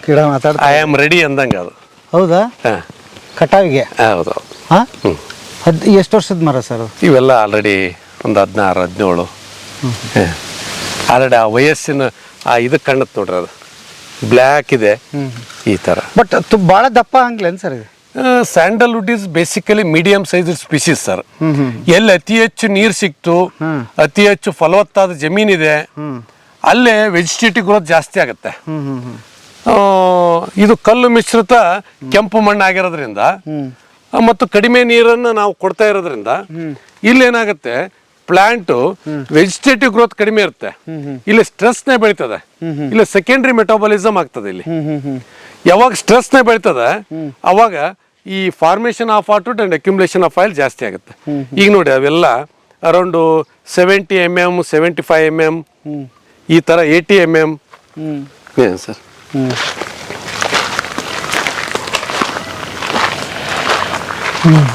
ಗಿಡ ಮಾತಾಡ ಐ ಆಮ್ ರೆಡಿ ಅಂದಂಗ ಅದು. ಹೌದಾ? ಕಟಾವಿಗೆ? ಹೌದು. ಎಷ್ಟು ವರ್ಷದ ಮರ ಸರ್ ಇವೆಲ್ಲ? ಆಲ್ರೆಡಿ ಒಂದು 16-17 ಆಲ್ರೆಡಿ ಆ ವಯಸ್ಸಿನ ಇದು ಕಾಣುತ್ತೆ ನೋಡ್ರಿ, ಅದು ಬ್ಲ್ಯಾಕ್ ಇದೆ ಈ ತರ. ಬಟ್ ಭಾಳ ದಪ್ಪ ಹಂಗ್ಲೇನು ಸರ್ ಇದು? Sandalwood is basically medium size species sir. ಎಲ್ಲಿ ಅತಿ ಹೆಚ್ಚು ನೀರು ಸಿಕ್ತು, ಅತಿ ಹೆಚ್ಚು ಫಲವತ್ತಾದ ಜಮೀನಿದೆ, ಅಲ್ಲೇ ವೆಜಿಟೇಟಿವ್ ಗ್ರೋತ್ ಜಾಸ್ತಿ ಆಗುತ್ತೆ. ಇದು ಕಲ್ಲು ಮಿಶ್ರಿತ ಕೆಂಪು ಮಣ್ಣು ಆಗಿರೋದ್ರಿಂದ ಮತ್ತು ಕಡಿಮೆ ನೀರನ್ನು ನಾವು ಕೊಡ್ತಾ ಇರೋದ್ರಿಂದ ಇಲ್ಲೇನಾಗುತ್ತೆ, ಪ್ಲಾಂಟು ವೆಜಿಟೇಟಿವ್ ಗ್ರೋತ್ ಕಡಿಮೆ ಇರುತ್ತೆ, ಇಲ್ಲಿ ಸ್ಟ್ರೆಸ್ನೇ ಬೆಳೀತದೆ, ಇಲ್ಲಿ ಸೆಕೆಂಡ್ರಿ ಮೆಟಾಬಲಿಸಮ್ ಆಗ್ತದೆ. ಇಲ್ಲಿ ಯಾವಾಗ ಸ್ಟ್ರೆಸ್ನೇ ಬೆಳೀತದೆ ಅವಾಗ ಈ formation of water and accumulation of oil ಜಾಸ್ತಿ ಆಗುತ್ತೆ. ಈಗ ನೋಡಿ, ಅವೆಲ್ಲ ಅರೌಂಡು 70 mm, 75 mm, ಈ ಥರ 80 mm. ಏನು ಸರ್,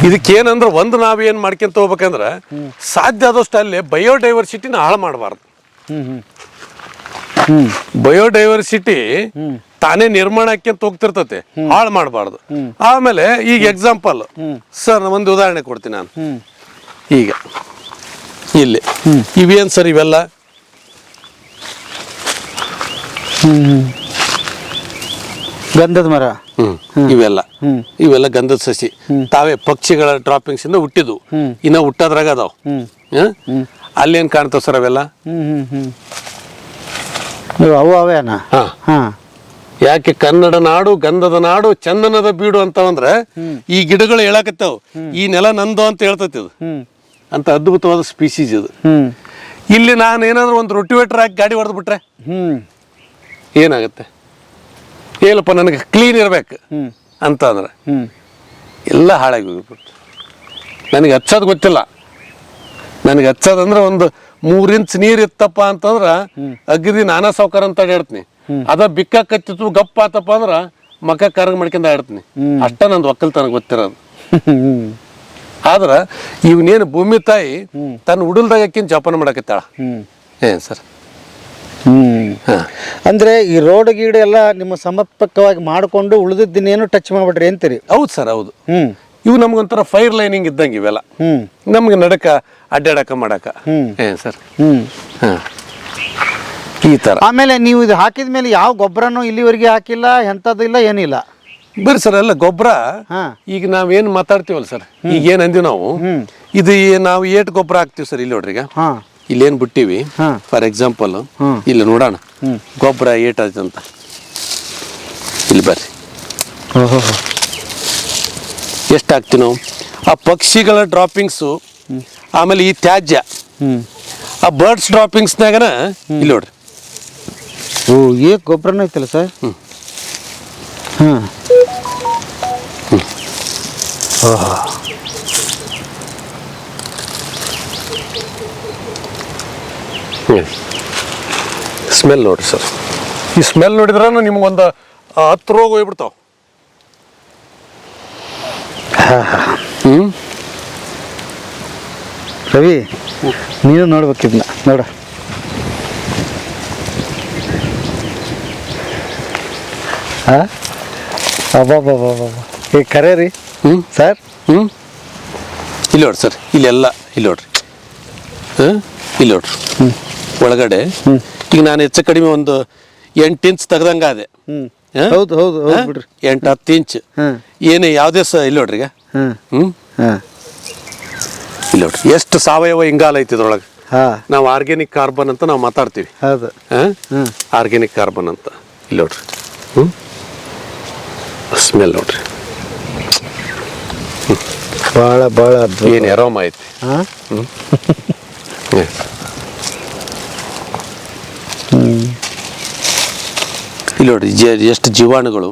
ಇದಕ್ಕೇನಂದ್ರೆ ಒಂದು ನಾವೇನು ಮಾಡ್ಕೊಂತ ಹೋಗ್ಬೇಕಂದ್ರೆ ಸಾಧ್ಯ ಆದಷ್ಟು ಅಲ್ಲಿ ಬಯೋಡೈವರ್ಸಿಟಿನ ಹಾಳು ಮಾಡಬಾರ್ದು. ಬಯೋಡೈವರ್ಸಿಟಿ ತಾನೇ ನಿರ್ಮಾಣ ಆಕ್ಯಂತ ಹೋಗ್ತಿರ್ತತೆ, ಹಾಳು ಮಾಡಬಾರ್ದು. ಆಮೇಲೆ ಈಗ ಎಕ್ಸಾಂಪಲ್ ಸರ್, ಒಂದು ಉದಾಹರಣೆ ಕೊಡ್ತೀನಿ ನಾನು. ಈಗ ಇಲ್ಲಿ ಇವೇನು ಸರ್, ಇವೆಲ್ಲ ಗಂಧದ ಮರ. ಇವೆಲ್ಲ ಗಂಧದ ಸಸಿ, ತಾವೇ ಪಕ್ಷಿಗಳ ಡ್ರಾಪಿಂಗ್ಸ್ ಇಂದ ಹುಟ್ಟಿದ್ವು, ಇನ್ನ ಹುಟ್ಟೋದ್ರಾಗ ಅದಾವ. ಅಲ್ಲೇನ್ ಕಾಣ್ತಾವ ಸರ್ ಅವೆಲ್ಲ? ಅವು ಅವೇನಾ? ಯಾಕೆ ಕನ್ನಡ ನಾಡು ಗಂಧದ ನಾಡು ಚಂದನದ ಬೀಡು ಅಂತವಂದ್ರೆ ಈ ಗಿಡಗಳು ಹೇಳಕತ್ತಾವ, ಈ ನೆಲ ನಂದು ಅಂತ ಹೇಳ್ತೈತಿ ಇದು ಅಂತ. ಅದ್ಭುತವಾದ ಸ್ಪೀಸೀಸ್ ಇದು. ಇಲ್ಲಿ ನಾನು ಏನಾದ್ರು ಒಂದು ರೊಟಿವೇಟರ್ ಹಾಕಿ ಗಾಡಿ ಹೊಡೆದು ಬಿಟ್ರೆ ಏನಾಗುತ್ತೆ? ಏನಪ್ಪ, ನನಗೆ ಕ್ಲೀನ್ ಇರ್ಬೇಕು ಅಂತ ಅಂದ್ರೆ ಎಲ್ಲ ಹಾಳಾಗಿ ಹೋಗ್ಬಿಟ್ಟು ನನಗೆ ಹಚ್ಚೋದು ಗೊತ್ತಿಲ್ಲ. ನನಗೆ ಹಚ್ಚೋದಂದ್ರೆ ಒಂದು 3 ಇಂಚ್ ನೀರು ಇತ್ತಪ್ಪ ಅಂತಂದ್ರೆ ಅಗದಿ ನಾನಾ ಸಾವ್ಕಾರ ಅಂತ ಹೇಳ್ತೀನಿ. ಅದ ಬಿಕ್ಕಾಕತ್ತಿತ್ತು ಗಪ್ಪ ಆತಪ್ಪ ಅಂದ್ರ ಮಕ್ಕ ಕರಗ್ ಮಾಡ್ಕೊಂಡ ಆಡ್ತೀನಿ. ಅಷ್ಟ ನಂದು ಒಕ್ಕಲ್ತನ ಗೊತ್ತಿರೋದು. ಆದ್ರ ಇವನೇನು ಭೂಮಿ ತಾಯಿ ತನ್ನ ಉಡಲ್ದಾಗ ಜೋಪಾನ ಮಾಡಕತ್ತಾಳ. ಏನ್ ಸರ್, ಅಂದ್ರೆ ಈ ರೋಡ್ ಗೀಡ್ ಎಲ್ಲ ನಿಮ್ಮ ಸಮರ್ಪಕವಾಗಿ ಮಾಡ್ಕೊಂಡು ಉಳಿದಿದ್ದೇನು ಟಚ್ ಮಾಡ್ಬಿಟ್ರಿ ಅಂತೀರಿ? ಹೌದು ಸರ್, ಹೌದು. ಇವು ನಮ್ಗೊಂಥರ ಫೈರ್ ಲೈನಿಂಗ್ ಇದ್ದಂಗೆ ಇವೆಲ್ಲ. ನಮ್ಗೆ ನಡಕ ಅಡ್ಡಾಡಕ ಮಾಡಕ ಏನ್ ಸರ್ ಹ್ಮ್ ಹಾ ಈ ತರ. ಆಮೇಲೆ ನೀವು ಇದು ಹಾಕಿದ ಮೇಲೆ ಯಾವ ಗೊಬ್ಬರನೂ ಇಲ್ಲಿವರೆಗೆ ಹಾಕಿಲ್ಲ, ಎಂಥದ್ದು ಇಲ್ಲ, ಏನಿಲ್ಲ. ಬರ್ರಿ ಸರ್ ಎಲ್ಲ ಗೊಬ್ಬರ. ಹಾ. ಈಗ ನಾವೇನ್ ಮಾತಾಡ್ತೀವಲ್ಲ ಸರ್, ಈಗ ಏನ್ ಅಂದಿವಿ ನಾವು, ಇದು ನಾವು ಏಟ್ ಗೊಬ್ಬರ ಹಾಕ್ತಿವಿ ಸರ್ ಇಲ್ಲಿ ನೋಡ್ರಿ. ಈಗ ಹಾ ಇಲ್ಲೇನ್ ಬಿಟ್ಟಿವಿ ಹಾ. ಫಾರ್ ಎಕ್ಸಾಂಪಲ್ ಇಲ್ಲಿ ನೋಡೋಣ ಗೊಬ್ಬರ ಏಟ್ ಅಂತ. ಇಲ್ಲಿ ಬರ್ರಿ ಎಷ್ಟು ಹಾಕ್ತಿವಿ ನಾವು. ಆ ಪಕ್ಷಿಗಳ ಡ್ರಾಪಿಂಗ್ಸು, ಆಮೇಲೆ ಈ ತ್ಯಾಜ್ಯ, ಆ ಬರ್ಡ್ಸ್ ಡ್ರಾಪಿಂಗ್ಸ್ನಾಗನ ಇಲ್ಲಿ ನೋಡ್ರಿ. ಓ ಏಕ್ ಗೊಬ್ಬರನೂ ಐತಲ್ಲ ಸರ್. ಹಾಂ ಸ್ಮೆಲ್ ನೋಡ್ರಿ ಸರ್. ಈ ಸ್ಮೆಲ್ ನೋಡಿದ್ರೆ ನಿಮ್ಗೊಂದು 10 ರೋಗ ಹೋಗ್ಬಿಡ್ತಾವ. ರವಿ ನೀನು ನೋಡ್ಬೇಕಿದ್ನ ನೋಡ. ಹಾಂ ಅಬ್ಬಬ್ಬಬ್ಬ ಈಗ ಕರೆ ರೀ ಸರ್. ಇಲ್ಲಿ ನೋಡ್ರಿ ಸರ್, ಇಲ್ಲೆಲ್ಲ ಇಲ್ಲಿ ನೋಡ್ರಿ. ಇಲ್ಲಿ ನೋಡ್ರಿ ಒಳಗಡೆ ಈಗ ನಾನು ಹೆಚ್ಚು ಕಡಿಮೆ ಒಂದು 8 ಇಂಚ್ ತೆಗ್ದಂಗ ಅದೇ. ಹೌದು ಹೌದು ಹೌದು ಬಿಡ್ರಿ. 8-10 ಇಂಚ್ ಏನೇ ಯಾವುದೇ ಇಲ್ಲಿ ನೋಡ್ರಿ. ಈಗ ಇಲ್ಲಿ ನೋಡ್ರಿ ಎಷ್ಟು ಸಾವಯವ ಇಂಗಾಲ ಐತಿ ಇದ್ರೊಳಗೆ. ನಾವು ಆರ್ಗ್ಯಾನಿಕ್ ಕಾರ್ಬನ್ ಅಂತ ನಾವು ಮಾತಾಡ್ತೀವಿ. ಹೌದು ಆರ್ಗ್ಯಾನಿಕ್ ಕಾರ್ಬನ್ ಅಂತ. ಇಲ್ಲಿ ನೋಡ್ರಿ ಸ್ಮೆಲ್ ನೋಡ್ರಿ ಭಾಳ ಭಾಳ ಏನು ಅರೋಮ ಐತಿ. ಇಲ್ಲಿ ನೋಡ್ರಿ ಎಷ್ಟು ಜೀವಾಣುಗಳು.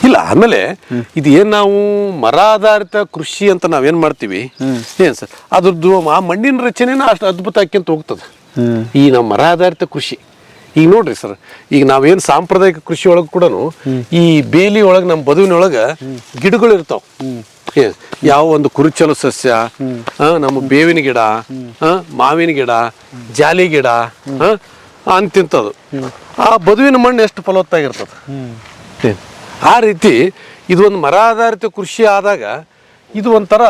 ಇಲ್ಲ ಆಮೇಲೆ ಇದು ಏನ್ ನಾವು ಮರ ಆಧಾರಿತ ಕೃಷಿ ಅಂತ ನಾವೇನ್ ಮಾಡ್ತೀವಿ ಏನ್ ಸರ್, ಅದ್ರದ್ದು ಆ ಮಣ್ಣಿನ ರಚನೆನ ಅಷ್ಟು ಅದ್ಭುತ ಆಕ್ಯಂತ ಹೋಗ್ತದೆ ಈ ನಮ್ಮ ಮರ ಆಧಾರಿತ ಕೃಷಿ. ಈಗ ನೋಡ್ರಿ ಸರ್, ಈಗ ನಾವೇನ್ ಸಾಂಪ್ರದಾಯಿಕ ಕೃಷಿ ಒಳಗೆ ಕೂಡ ಈ ಬೇಲಿ ಒಳಗೆ ನಮ್ಮ ಬದುವಿನೊಳಗೆ ಗಿಡಗಳು ಇರ್ತಾವ. ಯಾವ ಒಂದು ಕುರುಚಲು ಸಸ್ಯ, ನಮ್ಮ ಬೇವಿನ ಗಿಡ, ಮಾವಿನ ಗಿಡ, ಜಾಲಿ ಗಿಡ ಅಂತಿಂತದು. ಆ ಬದುವಿನ ಮಣ್ಣು ಎಷ್ಟು ಫಲವತ್ತಾಗಿರ್ತದೆ. ಆ ರೀತಿ ಇದು ಒಂದು ಮರ ಆಧಾರಿತ ಕೃಷಿ ಆದಾಗ ಇದು ಒಂಥರ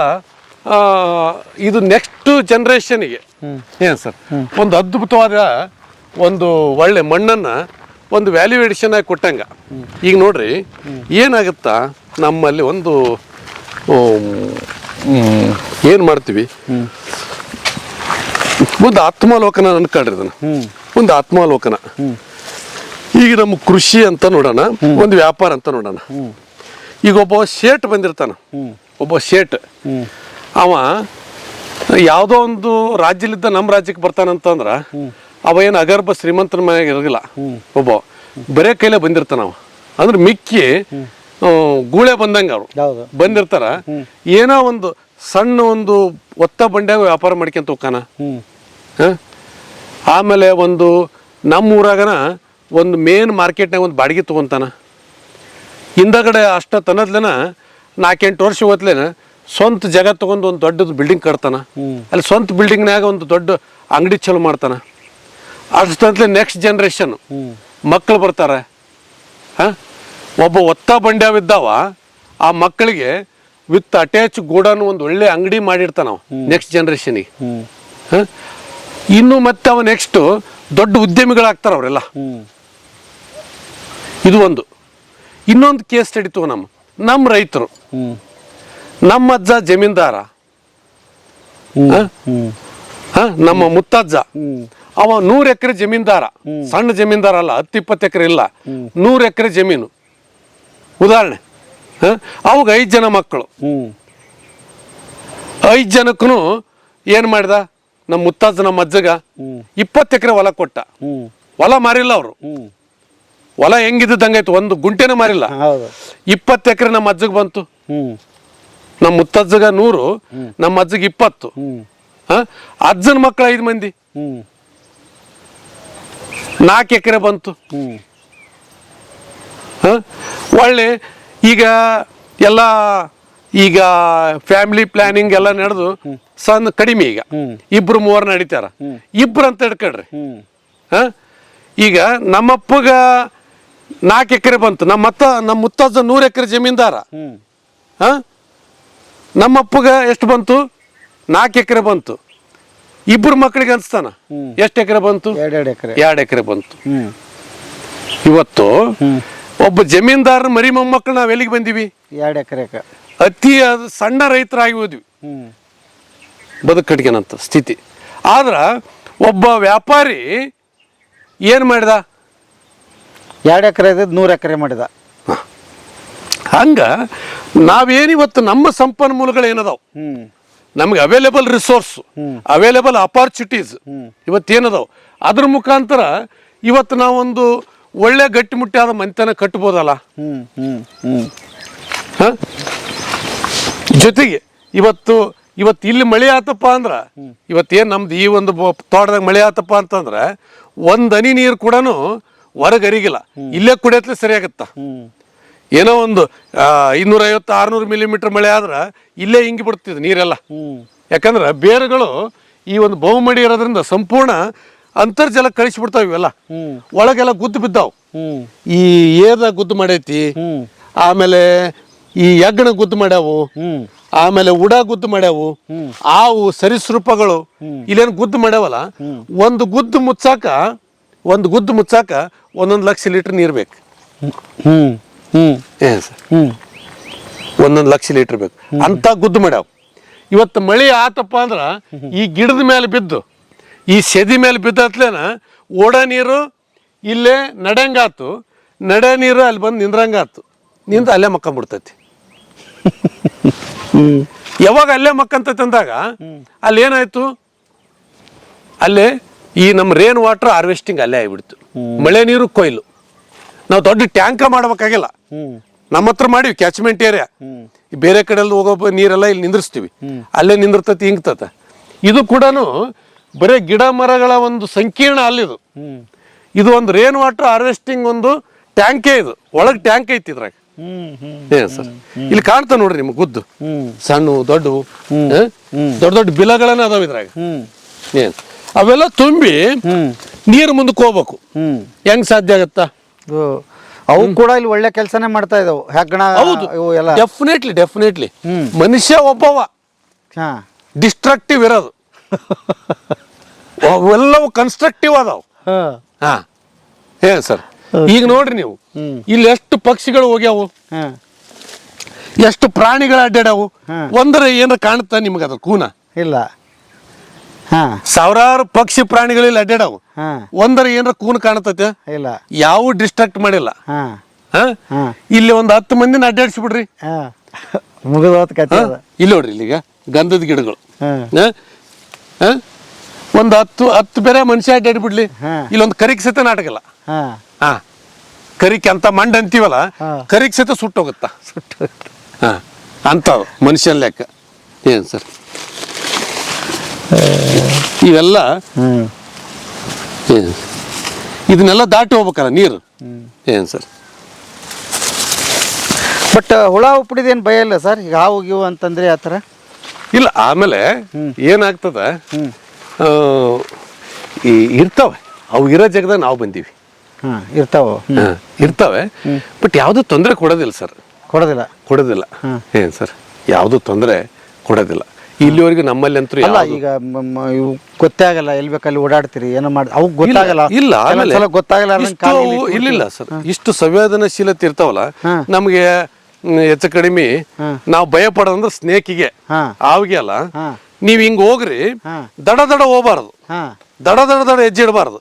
ಇದು ನೆಕ್ಸ್ಟ್ ಜನ್ರೇಷನ್ಗೆ ಏನು ಸರ್ ಒಂದು ಅದ್ಭುತವಾದ ಒಂದು ಒಳ್ಳೆ ಮಣ್ಣನ್ನು ಒಂದು ವ್ಯಾಲ್ಯೂ ಎಡಿಷನ್ ಆಗಿ ಕೊಟ್ಟಂಗ. ಈಗ ನೋಡ್ರಿ ಏನಾಗುತ್ತಾ, ನಮ್ಮಲ್ಲಿ ಒಂದು ಏನು ಮಾಡ್ತೀವಿ, ಒಂದು ಆತ್ಮಾಲೋಕನ ಅನ್ಕೊಳ್ರಿ ಇದನ್ನು, ಒಂದು ಆತ್ಮಾಲೋಕನ. ಈಗ ನಮ್ಮ ಕೃಷಿ ಅಂತ ನೋಡೋಣ, ಒಂದು ವ್ಯಾಪಾರ ಅಂತ ನೋಡೋಣ. ಈಗ ಒಬ್ಬ ಶೇಟ್ ಬಂದಿರ್ತಾನ, ಒಬ್ಬ ಶೇಟ್ ಅವ ಯಾವುದೋ ಒಂದು ರಾಜ್ಯಲಿದ್ದ ನಮ್ಮ ರಾಜ್ಯಕ್ಕೆ ಬರ್ತಾನಂತಂದ್ರ ಅವ ಏನು ಅಗರ್ಭ ಶ್ರೀಮಂತರ ಮನೆಯಾಗ ಇರೋದಿಲ್ಲ. ಒಬ್ಬ ಬರೇ ಕೈಲೇ ಬಂದಿರ್ತಾನ ಅವ. ಅಂದ್ರೆ ಮಿಕ್ಕಿ ಗೂಳೆ ಬಂದಂಗೆ ಅವ್ರು ಬಂದಿರ್ತಾರ. ಏನೋ ಒಂದು ಸಣ್ಣ ಒಂದು ಒತ್ತ ಬಂಡ್ಯಾಗ ವ್ಯಾಪಾರ ಮಾಡ್ಕೊಂತ ಹೋಗ್ತಾನ. ಆಮೇಲೆ ಒಂದು ನಮ್ಮ ಊರಾಗನ ಒಂದು ಮೇನ್ ಮಾರ್ಕೆಟ್ನಾಗ ಒಂದು ಬಾಡಿಗೆ ತೊಗೊತಾನ. ಹಿಂದಗಡೆ ಅಷ್ಟ ತನ್ನದ್ಲೇನ 4-8 ವರ್ಷ ಹೋದ್ಲೇನ ಸ್ವಂತ ಜಾಗ ತೊಗೊಂಡು ಒಂದು ದೊಡ್ಡದು ಬಿಲ್ಡಿಂಗ್ ಕಟ್ತಾನ. ಅಲ್ಲಿ ಸ್ವಂತ ಬಿಲ್ಡಿಂಗ್ನಾಗ ಒಂದು ದೊಡ್ಡ ಅಂಗಡಿ ಚಲೋ ಮಾಡ್ತಾನ. ಅಷ್ಟಂತಲೇ ನೆಕ್ಸ್ಟ್ ಜನ್ರೇಷನ್ ಮಕ್ಕಳು ಬರ್ತಾರೆ. ಒಬ್ಬ ಒತ್ತ ಬಂಡ್ಯಾವಿದ್ದಾವ ಆ ಮಕ್ಕಳಿಗೆ ವಿತ್ ಅಟ್ಯಾಚ್ ಗೋಡನ್ ಒಂದು ಒಳ್ಳೆ ಅಂಗಡಿ ಮಾಡಿರ್ತಾನ ನಾವು ನೆಕ್ಸ್ಟ್ ಜನ್ರೇಷನಿಗೆ. ಇನ್ನು ಮತ್ತೆ ಅವ ನೆಕ್ಸ್ಟ್ ದೊಡ್ಡ ಉದ್ಯಮಿಗಳಾಗ್ತಾರ ಅವರೆಲ್ಲ. ಇದು ಒಂದು. ಇನ್ನೊಂದು ಕೇಸ್ ಸ್ಟಡಿ ತಗೋ, ನಮ್ಮ ರೈತರು, ನಮ್ಮ ಅಜ್ಜ ಜಮೀನ್ದಾರ, ನಮ್ಮ ಮುತ್ತಜ್ಜ ಅವ 100 ಎಕರೆ ಜಮೀನ್ದಾರ. ಸಣ್ಣ ಜಮೀನ್ದಾರ ಅಲ್ಲ, 10-20 ಎಕರೆ ಇಲ್ಲ, 100 ಎಕರೆ ಜಮೀನು. ಉದಾಹರಣೆ, ಅವಾಗ 5 ಜನ ಮಕ್ಕಳು. 5 ಜನಕ್ಕೂ ಏನ್ ಮಾಡಿದ ನಮ್ಮ ಮುತ್ತಜ್ಜ ನಮ್ಮ ಅಜ್ಜಗ 20 ಎಕರೆ ಹೊಲ ಕೊಟ್ಟ. ಹೊಲ ಮಾರಿಲ್ಲ ಅವರು. ಹೊಲ ಹೆಂಗಿದ್ದಂಗಾಯ್ತು, ಒಂದು ಗುಂಟೆನ ಮಾರಿಲ್ಲ. 20 ಎಕರೆ ನಮ್ಮ ಅಜ್ಜಗ್ ಬಂತು. ನಮ್ಮ ಮುತ್ತಜ್ಜಗ 100, ನಮ್ಮ ಅಜ್ಜಗ 20. ಅಜ್ಜನ ಮಕ್ಕಳು 5 ಮಂದಿ, 4 ಎಕರೆ ಬಂತು. ಒಳ್ಳೆ ಈಗ ಎಲ್ಲ ಈಗ ಫ್ಯಾಮಿಲಿ ಪ್ಲಾನಿಂಗ್ ಎಲ್ಲ ನಡೆದು ಸಣ್ಣ ಕಡಿಮೆ. ಈಗ 2-3 ನಡೀತಾರ. 2 ಅಂತ ಹಿಡ್ಕೊಳ್ರಿ. ಈಗ ನಮ್ಮಪ್ಪಗ 4 ಎಕರೆ ಬಂತು. ನಮ್ಮ ಮುತ್ತಜ್ಜ 100 ಎಕರೆ ಜಮೀನ್ದಾರ. ಹಾ, ನಮ್ಮಪ್ಪಗ ಎಷ್ಟು ಬಂತು? 4 ಎಕರೆ ಬಂತು. ಇಬ್ಬರು ಮಕ್ಕಳಿಗೆ ಅನ್ಸ್ತಾನ ಎಷ್ಟು ಎಕರೆ ಬಂತು? 2 ಎಕರೆ. 2 ಎಕರೆ ಬಂತು. ಇವತ್ತು ಒಬ್ಬ ಜಮೀನ್ದಾರ ಮರಿ ಮೊಮ್ಮಕ್ಕಳು ನಾವ್ ಎಲ್ಲಿಗೆ ಬಂದಿವಿ? 2 ಎಕರೆ. ಅತಿ ಸಣ್ಣ ರೈತರಾಗಿ ಹೋದ್ವಿ, ಬದುಕಟ್ಗೆನಂತ ಸ್ಥಿತಿ. ಆದ್ರ ಒಬ್ಬ ವ್ಯಾಪಾರಿ ಏನ್ ಮಾಡಿದ? 2 ಎಕರೆ 100 ಎಕರೆ ಮಾಡಿದ. ಹಂಗ ನಾವೇನಿವತ್ತು ನಮ್ಮ ಸಂಪನ್ಮೂಲಗಳು ಏನದಾವ್, ನಮ್ಗೆ ಅವೈಲೇಬಲ್ ರಿಸೋರ್ಸ್, ಅವೈಲೇಬಲ್ ಅಪಾರ್ಚುನಿಟೀಸ್ ಇವತ್ತೇನದಾವ್, ಅದ್ರ ಮುಖಾಂತರ ಇವತ್ತು ನಾವೊಂದು ಒಳ್ಳೆ ಗಟ್ಟಿಮುಟ್ಟಾದ ಮನೆತನ ಕಟ್ಬೋದಲ್ಲ. ಜೊತೆಗೆ ಇವತ್ತು ಇಲ್ಲಿ ಮಳೆ ಆತಪ್ಪ ಅಂದ್ರ, ಇವತ್ತೇನು ನಮ್ದು ಈ ಒಂದು ತೋಟದಾಗ ಮಳೆ ಆತಪ್ಪ ಅಂತಂದ್ರೆ 1 ಹನಿ ನೀರು ಕೂಡ ಹೊರಗೆ ಹರಿಗಿಲ್ಲ, ಇಲ್ಲೇ ಕುಡಿಯತ್ಲೆ ಸರಿಯಾಗತ್ತ. ಏನೋ ಒಂದು 550-600 ಮಿಲಿಮೀಟರ್ ಮಳೆ ಆದ್ರೆ ಇಲ್ಲೇ ಹಿಂಗಿ ಬಿಡ್ತಿದ್ ನೀರೆಲ್ಲ. ಯಾಕಂದ್ರೆ ಬೇರುಗಳು ಈ ಒಂದು ಬಹುಮಡಿ ಇರೋದ್ರಿಂದ ಸಂಪೂರ್ಣ ಅಂತರ್ಜಲ ಕಳಿಸ್ಬಿಡ್ತಾವ. ಇವೆಲ್ಲ ಒಳಗೆಲ್ಲ ಗುದ್ದು ಬಿದ್ದಾವ್. ಈ ಏದ ಗುದ್ದು ಮಾಡೈತಿ, ಆಮೇಲೆ ಈ ಯಗ್ಣ ಗುದ್ದು ಮಾಡ್ಯಾವು, ಆಮೇಲೆ ಉಡ ಗುದ್ದು ಮಾಡ್ಯಾವು, ಆವು ಸರೀಸೃಪಗಳು ಇಲ್ಲೇನು ಗುದ್ದು ಮಾಡ್ಯಾವಲ್ಲ. ಒಂದು ಗುದ್ದು ಮುಚ್ಚಾಕ 1 ಲಕ್ಷ ಲೀಟರ್ ನೀರು ಬೇಕು. ಏನ್ ಸರ್, 1 ಲಕ್ಷ ಲೀಟರ್ ಬೇಕು ಅಂತ ಗುದ್ದು ಮಾಡ್ಯಾವ. ಇವತ್ತು ಮಳೆ ಆತಪ್ಪ ಅಂದ್ರ ಈ ಗಿಡದ ಮೇಲೆ ಬಿದ್ದು, ಈ ಸೆದಿ ಮೇಲೆ ಬಿದ್ದತ್ಲೇನ ಓಡ ನೀರು ಇಲ್ಲೇ ನಡೆಯಂಗಾತು, ನಡೆ ನೀರು ಅಲ್ಲಿ ಬಂದು ನಿಂದ್ರಂಗಾತು, ನಿಂತು ಅಲ್ಲೇ ಮಕ್ಕೊಂಡ್ಬಿಡ್ತೈತಿ. ಯಾವಾಗ ಅಲ್ಲೇ ಮಕ್ಕಂತೈತಿ ಅಂದಾಗ ಅಲ್ಲಿ ಏನಾಯ್ತು, ಅಲ್ಲೇ ಈ ನಮ್ಮ ರೇನ್ ವಾಟರ್ ಹಾರ್ವೆಸ್ಟಿಂಗ್ ಅಲ್ಲೇ ಆಗಿಬಿಡ್ತು. ಮಳೆ ನೀರು ಕೊಯ್ಲು ನಾವು ದೊಡ್ಡ ಟ್ಯಾಂಕ ಮಾಡ್ಬೇಕಾಗಿಲ್ಲ, ನಮ್ಮ ಹತ್ರ ಮಾಡಿವಿ ಕ್ಯಾಚ್ಮೆಂಟ್ ಏರಿಯಾ. ಬೇರೆ ಕಡೆ ಹೋಗೋ ನೀರೆಲ್ಲ ಇಲ್ಲಿ ನಿಂದ್ರಿಸ್ತೀವಿ, ಅಲ್ಲೇ ನಿಂದಿರ್ತತಿ, ಹಿಂಗ್ತತ. ಇದು ಕೂಡ ಬರೀ ಗಿಡ ಮರಗಳ ಒಂದು ಸಂಕೀರ್ಣ ಅಲ್ಲಿದು. ಇದು ಒಂದು ರೇನ್ ವಾಟರ್ ಹಾರ್ವೆಸ್ಟಿಂಗ್ ಒಂದು ಟ್ಯಾಂಕೇ. ಇದು ಒಳಗೆ ಟ್ಯಾಂಕ್ ಐತಿ ಇದ್ರಾಗ. ಏನ್ ಸರ್, ಇಲ್ಲಿ ಕಾಣ್ತಾ ನೋಡ್ರಿ ನಿಮ್ಗೆ ಗುದ್ದು, ಸಣ್ಣ ದೊಡ್ಡವು, ದೊಡ್ಡ ಬಿಲಗಳನ್ನ ಅದಾವ ಇದ್ರಾಗ. ಏನ್ ಅವೆಲ್ಲ ತುಂಬಿ ನೀರು ಮುಂದಕ್ಕೆ ಹೋಗ್ಬೇಕು. ಹೆಂಗ್ ಸಾಧ್ಯ ಆಗತ್ತಾ? ಅವು ಕೂಡ ಇಲ್ಲಿ ಒಳ್ಳೆ ಕೆಲಸನೇ ಮಾಡ್ತಾ ಇದಾವು. ಹೆಗ್ಗಣ. ಹೌದು, ಡೆಫಿನೆಟ್ಲಿ ಮನುಷ್ಯ ಒಬ್ಬವ ಡಿಸ್ಟ್ರಕ್ಟಿವ್ ಇರೋದು, ಅವೆಲ್ಲವು ಕನ್ಸ್ಟ್ರಕ್ಟಿವ್ ಅದಾವ. ಹಾ, ಏನ್ ಸರ್, ಈಗ ನೋಡ್ರಿ ನೀವು ಇಲ್ಲಿ ಎಷ್ಟು ಪಕ್ಷಿಗಳು ಹೋಗ್ಯಾವು, ಎಷ್ಟು ಪ್ರಾಣಿಗಳು ಅಡ್ಡಾಡ್ಯಾವು. ಒಂದರ ಏನಾರ ಕಾಣುತ್ತಾ ನಿಮ್ಗೆ ಅದ್ರ ಕೂನ? ಇಲ್ಲ. ಸಾವಿರಾರು ಪಕ್ಷಿ ಪ್ರಾಣಿಗಳಲ್ಲಿ ಅಡ್ಡಾಡವು, ಒಂದರ ಏನಾರ ಕೂನ್ ಕಾಣತೈತೆ? ಇಲ್ಲ. ಯಾವ ಡಿಸ್ಟ್ರಾಕ್ಟ್ ಮಾಡಿಲ್ಲ. ಇಲ್ಲಿ ಒಂದು 10 ಮಂದಿನ ಅಡ್ಡಾಡ್ಸಿಬಿಡ್ರಿ, ಇಲ್ಲಿ ನೋಡ್ರಿ, ಇಲ್ಲಿಗ ಗಂಧದ ಗಿಡಗಳು ಒಂದು 10 ಬೇರೆ ಮನುಷ್ಯ ಅಡ್ಡಾಡ್ಬಿಡ್ಲಿ, ಇಲ್ಲೊಂದು ಕರಿಕ್ ಸತ ನಾಟಕಲ್ಲ. ಕರಿಕ್ ಅಂತ ಮಂಡ್ ಅಂತೀವಲ್ಲ, ಕರಿಕ್ ಸತ ಸುಟ್ಟೋಗುತ್ತ ಅಂತ ಮನುಷ್ಯನ ಲೆಕ್ಕ. ಏನ್ ಸರ್, ಇವೆಲ್ಲ ಇದನ್ನೆಲ್ಲ ದಾಟಿ ಹೋಗ್ಬೇಕಲ್ಲ ನೀರು. ಏನ್ ಸರ್, ಬಟ್ ಹುಳ ಉಪ್ಪಿಡಿದೇನು ಭಯ ಇಲ್ಲ ಸರ್? ಈಗ ಹಾವು ಗೀವು ಅಂತಂದ್ರೆ ಆ ಥರ ಇಲ್ಲ. ಆಮೇಲೆ ಏನಾಗ್ತದ, ಇರ್ತಾವೆ ಅವು ಇರೋ ಜಾಗದಾಗ ನಾವು ಬಂದೀವಿ. ಇರ್ತಾವೆ, ಬಟ್ ಯಾವುದು ತೊಂದರೆ ಕೊಡೋದಿಲ್ಲ ಸರ್. ಕೊಡೋದಿಲ್ಲ. ಏನ್ ಸರ್, ಯಾವುದು ತೊಂದರೆ ಕೊಡೋದಿಲ್ಲ ಇಲ್ಲಿವರೆಗೂ ನಮ್ಮಲ್ಲಿ ಅಂತೂ. ಈಗ ಇವು ಗೊತ್ತೇ ಆಗಲ್ಲ, ಎಲ್ಲಿ ಬೇಕಲ್ಲಿ ಓಡಾಡ್ತೀರಿ, ಏನೋ ಮಾಡಿ ಅವು ಗೊತ್ತಾಗಲ್ಲ. ಇಲ್ಲ, ಆಮೇಲೆ ಗೊತ್ತಾಗಲ್ಲ. ಇಲ್ಲ ಸರ್, ಇಷ್ಟು ಸಂವೇದನಶೀಲತೆ ಇರ್ತಾವಲ್ಲ ನಮ್ಗೆ. ಹೆಚ್ಚು ಕಡಿಮೆ ನಾವು ಭಯ ಪಡೋದಂದ್ರೆ ಸ್ನೇಕಿಗೆ, ಆವಿಗೆ ಅಲ್ಲ. ನೀವ್ ಹಿಂಗ್ ಹೋಗ್ರಿ, ದಡ ಹೋಗ್ಬಾರ್ದು, ದಡ ಹೆಜ್ಜೆ ಇಡಬಾರ್ದು.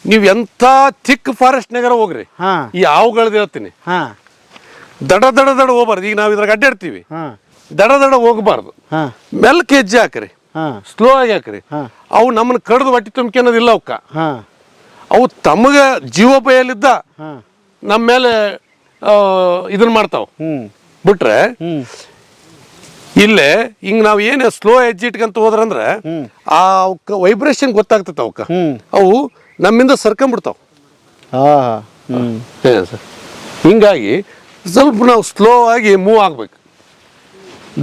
ನೀವ್ ಎಂತ ಥಿಕ್ ಫಾರೆಸ್ಟ್ ನಾಗಾರ ಹೋಗ್ರಿ, ಈ ಹಾವುಗಳದ್ದು ಹೇಳ್ತೀನಿ, ದಡ ಹೋಗ್ಬಾರ್ದು. ಈಗ ನಾವ್ ಇದ್ರಾಗ ಅಡ್ಡಾಡ್ತೀವಿ, ದಡ ಹೋಗ್ಬಾರ್ದು. ಮೆಲ್ಕ್ ಹೆಜ್ಜೆ ಹಾಕ್ರಿ, ಸ್ಲೋ ಆಗಿ ಹಾಕ್ರಿ. ಅವು ನಮ್ಮನ್ನ ಕಡ್ದು ಹೊಟ್ಟಿ ತುಂಬಿಕೆನೋದಿಲ್ಲ. ಅವಕ್ಕ ಅವು ತಮಗ ಜೀವೋಪಾಯಲ್ಲಿದ್ದ ನಮ್ಮ ಮೇಲೆ ಇದನ್ನ ಮಾಡ್ತಾವ ಬಿಟ್ರೆ, ಇಲ್ಲೇ ಹಿಂಗ್ ನಾವ್ ಏನ್ ಸ್ಲೋ ಹೆಜ್ಜೆ ಇಟ್ಕಂತ ಹೋದ್ರಂದ್ರೆ ಆ ವೈಬ್ರೇಷನ್ ಗೊತ್ತಾಗ್ತೈತೆ. ಅವಕ್ಕ ಅವು ನಮ್ಮಿಂದ ಸರ್ಕೊಂಡ್ಬಿಡ್ತಾವ. ಹಿಂಗಾಗಿ ಸ್ವಲ್ಪ ನಾವು ಸ್ಲೋ ಆಗಿ ಮೂವ್ ಆಗ್ಬೇಕು,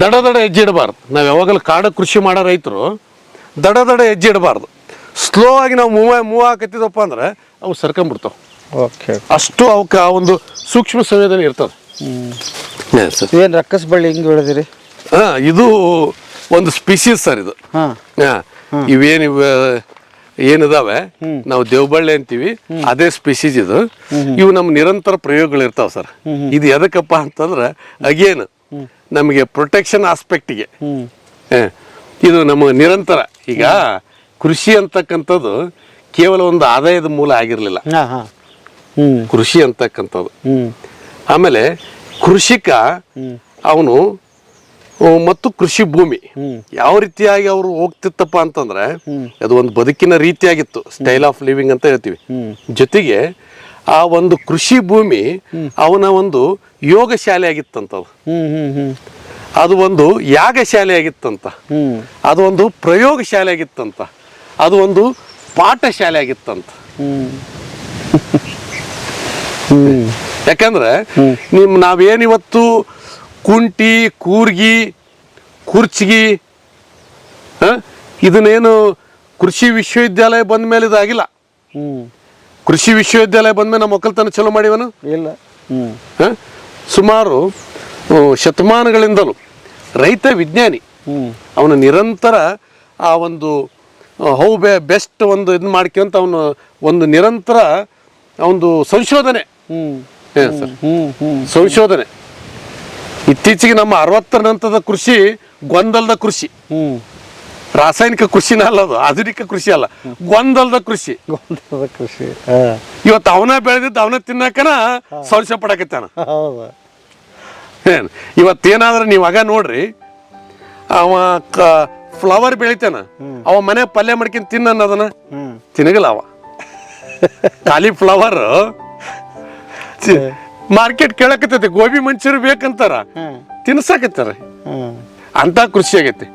ದಡ ಹೆಜ್ಜೆ ಇಡಬಾರ್ದು. ನಾವು ಯಾವಾಗಲೂ ಕಾಡು ಕೃಷಿ ಮಾಡೋ ರೈತರು ದಡ ಹೆಜ್ಜೆ ಇಡಬಾರ್ದು. ಸ್ಲೋ ಆಗಿ ನಾವು ಮೂವ್ ಹಾಕತ್ತಿದಪ್ಪ ಅಂದ್ರೆ ಅವು ಸರ್ಕೊಂಡ್ಬಿಡ್ತಾವ. ಓಕೆ. ಅಷ್ಟು ಅವಕ್ಕೆ ಆ ಒಂದು ಸೂಕ್ಷ್ಮ ಸಂವೇದನೆ ಇರ್ತದೆ. ಸರ್ ಇವೇನು ರಕ್ಕಸ್ ಬಳ್ಳಿ ಹಿಂಗೆ ಬೆಳೆದಿರಿ? ಇದು ಒಂದು ಸ್ಪೀಸೀಸ್ ಸರ್ ಇದು. ಏನಿದಾವೆ ನಾವು ದೇವಬಳ್ಳಿ ಅಂತೀವಿ, ಅದೇ ಸ್ಪೀಸೀಸ್ ಇದು. ಇವು ನಮ್ಮ ನಿರಂತರ ಪ್ರಯೋಗಗಳು ಇರ್ತಾವ ಸರ್. ಇದು ಎದಕ್ಕಪ್ಪ ಅಂತಂದ್ರೆ ಅಗೇನ್ ನಮಗೆ ಪ್ರೊಟೆಕ್ಷನ್ ಆಸ್ಪೆಕ್ಟಿಗೆ ಇದು ನಮ್ಮ ನಿರಂತರ. ಈಗ ಕೃಷಿ ಅಂತಕ್ಕಂಥದ್ದು ಕೇವಲ ಒಂದು ಆದಾಯದ ಮೂಲ ಆಗಿರಲಿಲ್ಲ. ಕೃಷಿ ಅಂತಕ್ಕಂಥದ್ದು ಆಮೇಲೆ ಕೃಷಿಕ ಅವನು ಮತ್ತು ಕೃಷಿ ಭೂಮಿ ಯಾವ ರೀತಿಯಾಗಿ ಅವರು ಹೋಗ್ತಿತ್ತಪ್ಪ ಅಂತಂದ್ರೆ ಅದು ಒಂದು ಬದುಕಿನ ರೀತಿಯಾಗಿತ್ತು, ಸ್ಟೈಲ್ ಆಫ್ ಲಿವಿಂಗ್ ಅಂತ ಹೇಳ್ತೀವಿ. ಜೊತೆಗೆ ಆ ಒಂದು ಕೃಷಿ ಭೂಮಿ ಅವನ ಒಂದು ಯೋಗ ಶಾಲೆ ಆಗಿತ್ತಂತದು, ಅದು ಒಂದು ಯಾಗ ಶಾಲೆ ಆಗಿತ್ತಂತ, ಅದು ಒಂದು ಪ್ರಯೋಗ ಶಾಲೆ ಆಗಿತ್ತಂತ, ಅದು ಒಂದು ಪಾಠ ಶಾಲೆ ಆಗಿತ್ತಂತ. ಯಾಕಂದ್ರೆ ನಾವೇನಿವತ್ತು ಕುಂಟಿ, ಕೂರ್ಗಿ, ಕುರ್ಚಿಗಿ ಇದನ್ನೇನು ಕೃಷಿ ವಿಶ್ವವಿದ್ಯಾಲಯ ಬಂದ ಮೇಲೆ ಇದಾಗಿಲ್ಲ. ಕೃಷಿ ವಿಶ್ವವಿದ್ಯಾಲಯ ಬಂದ್ಮೇಲೆ ನಮ್ಮ ಒಕ್ಕಲ್ತನ ಚಲೋ ಮಾಡಿವನು ಇಲ್ಲ. ಸುಮಾರು ಶತಮಾನಗಳಿಂದಲೂ ರೈತ ವಿಜ್ಞಾನಿ ಅವನ ನಿರಂತರ ಆ ಒಂದು ಹೌ ಬೆಸ್ಟ್ ಒಂದು ಇದು ಮಾಡ್ಕೊಂತ ಅವನು ಒಂದು ನಿರಂತರ ಒಂದು ಸಂಶೋಧನೆ ಸಂಶೋಧನೆ. ಇತ್ತೀಚೆಗೆ ನಮ್ಮ 60ರ ನಂತರದ ಕೃಷಿ ಗೊಂದಲದ ಕೃಷಿ, ರಾಸಾಯನಿಕ ಕೃಷಿನ ಅಲ್ಲ, ಅದು ಆಧುನಿಕ ಕೃಷಿ ಅಲ್ಲ, ಗೊಂದಲದ ಕೃಷಿ. ಇವತ್ತು ಅವನ ಬೆಳೆದಿದ್ದು ಅವನ ತಿನ್ನಕನ ಸಂಶಯ ಪಡಕತ್ತಾನ. ಇವತ್ತೇನಾದ್ರೆ ನೀವು ಆಗ ನೋಡ್ರಿ, ಅವ ಫ್ಲವರ್ ಬೆಳಿತಾನ, ಅವ ಮನೆ ಪಲ್ಯ ಮಾಡ್ಕೊಂಡು ತಿನ್ನೋದನ್ನ ತಿನ್ನಗಲ್ಲ. ಅವ ಖಾಲಿ ಫ್ಲವರ್ ಮಾರ್ಕೆಟ್ ಕೇಳಕತ್ತೈತಿ, ಗೋಬಿ ಮಂಚೂರಿ ಬೇಕಂತಾರ, ತಿನ್ಸಾಕತ್ತಾರ. ಅಂತ ಕೃಷಿ ಆಗೈತಿ.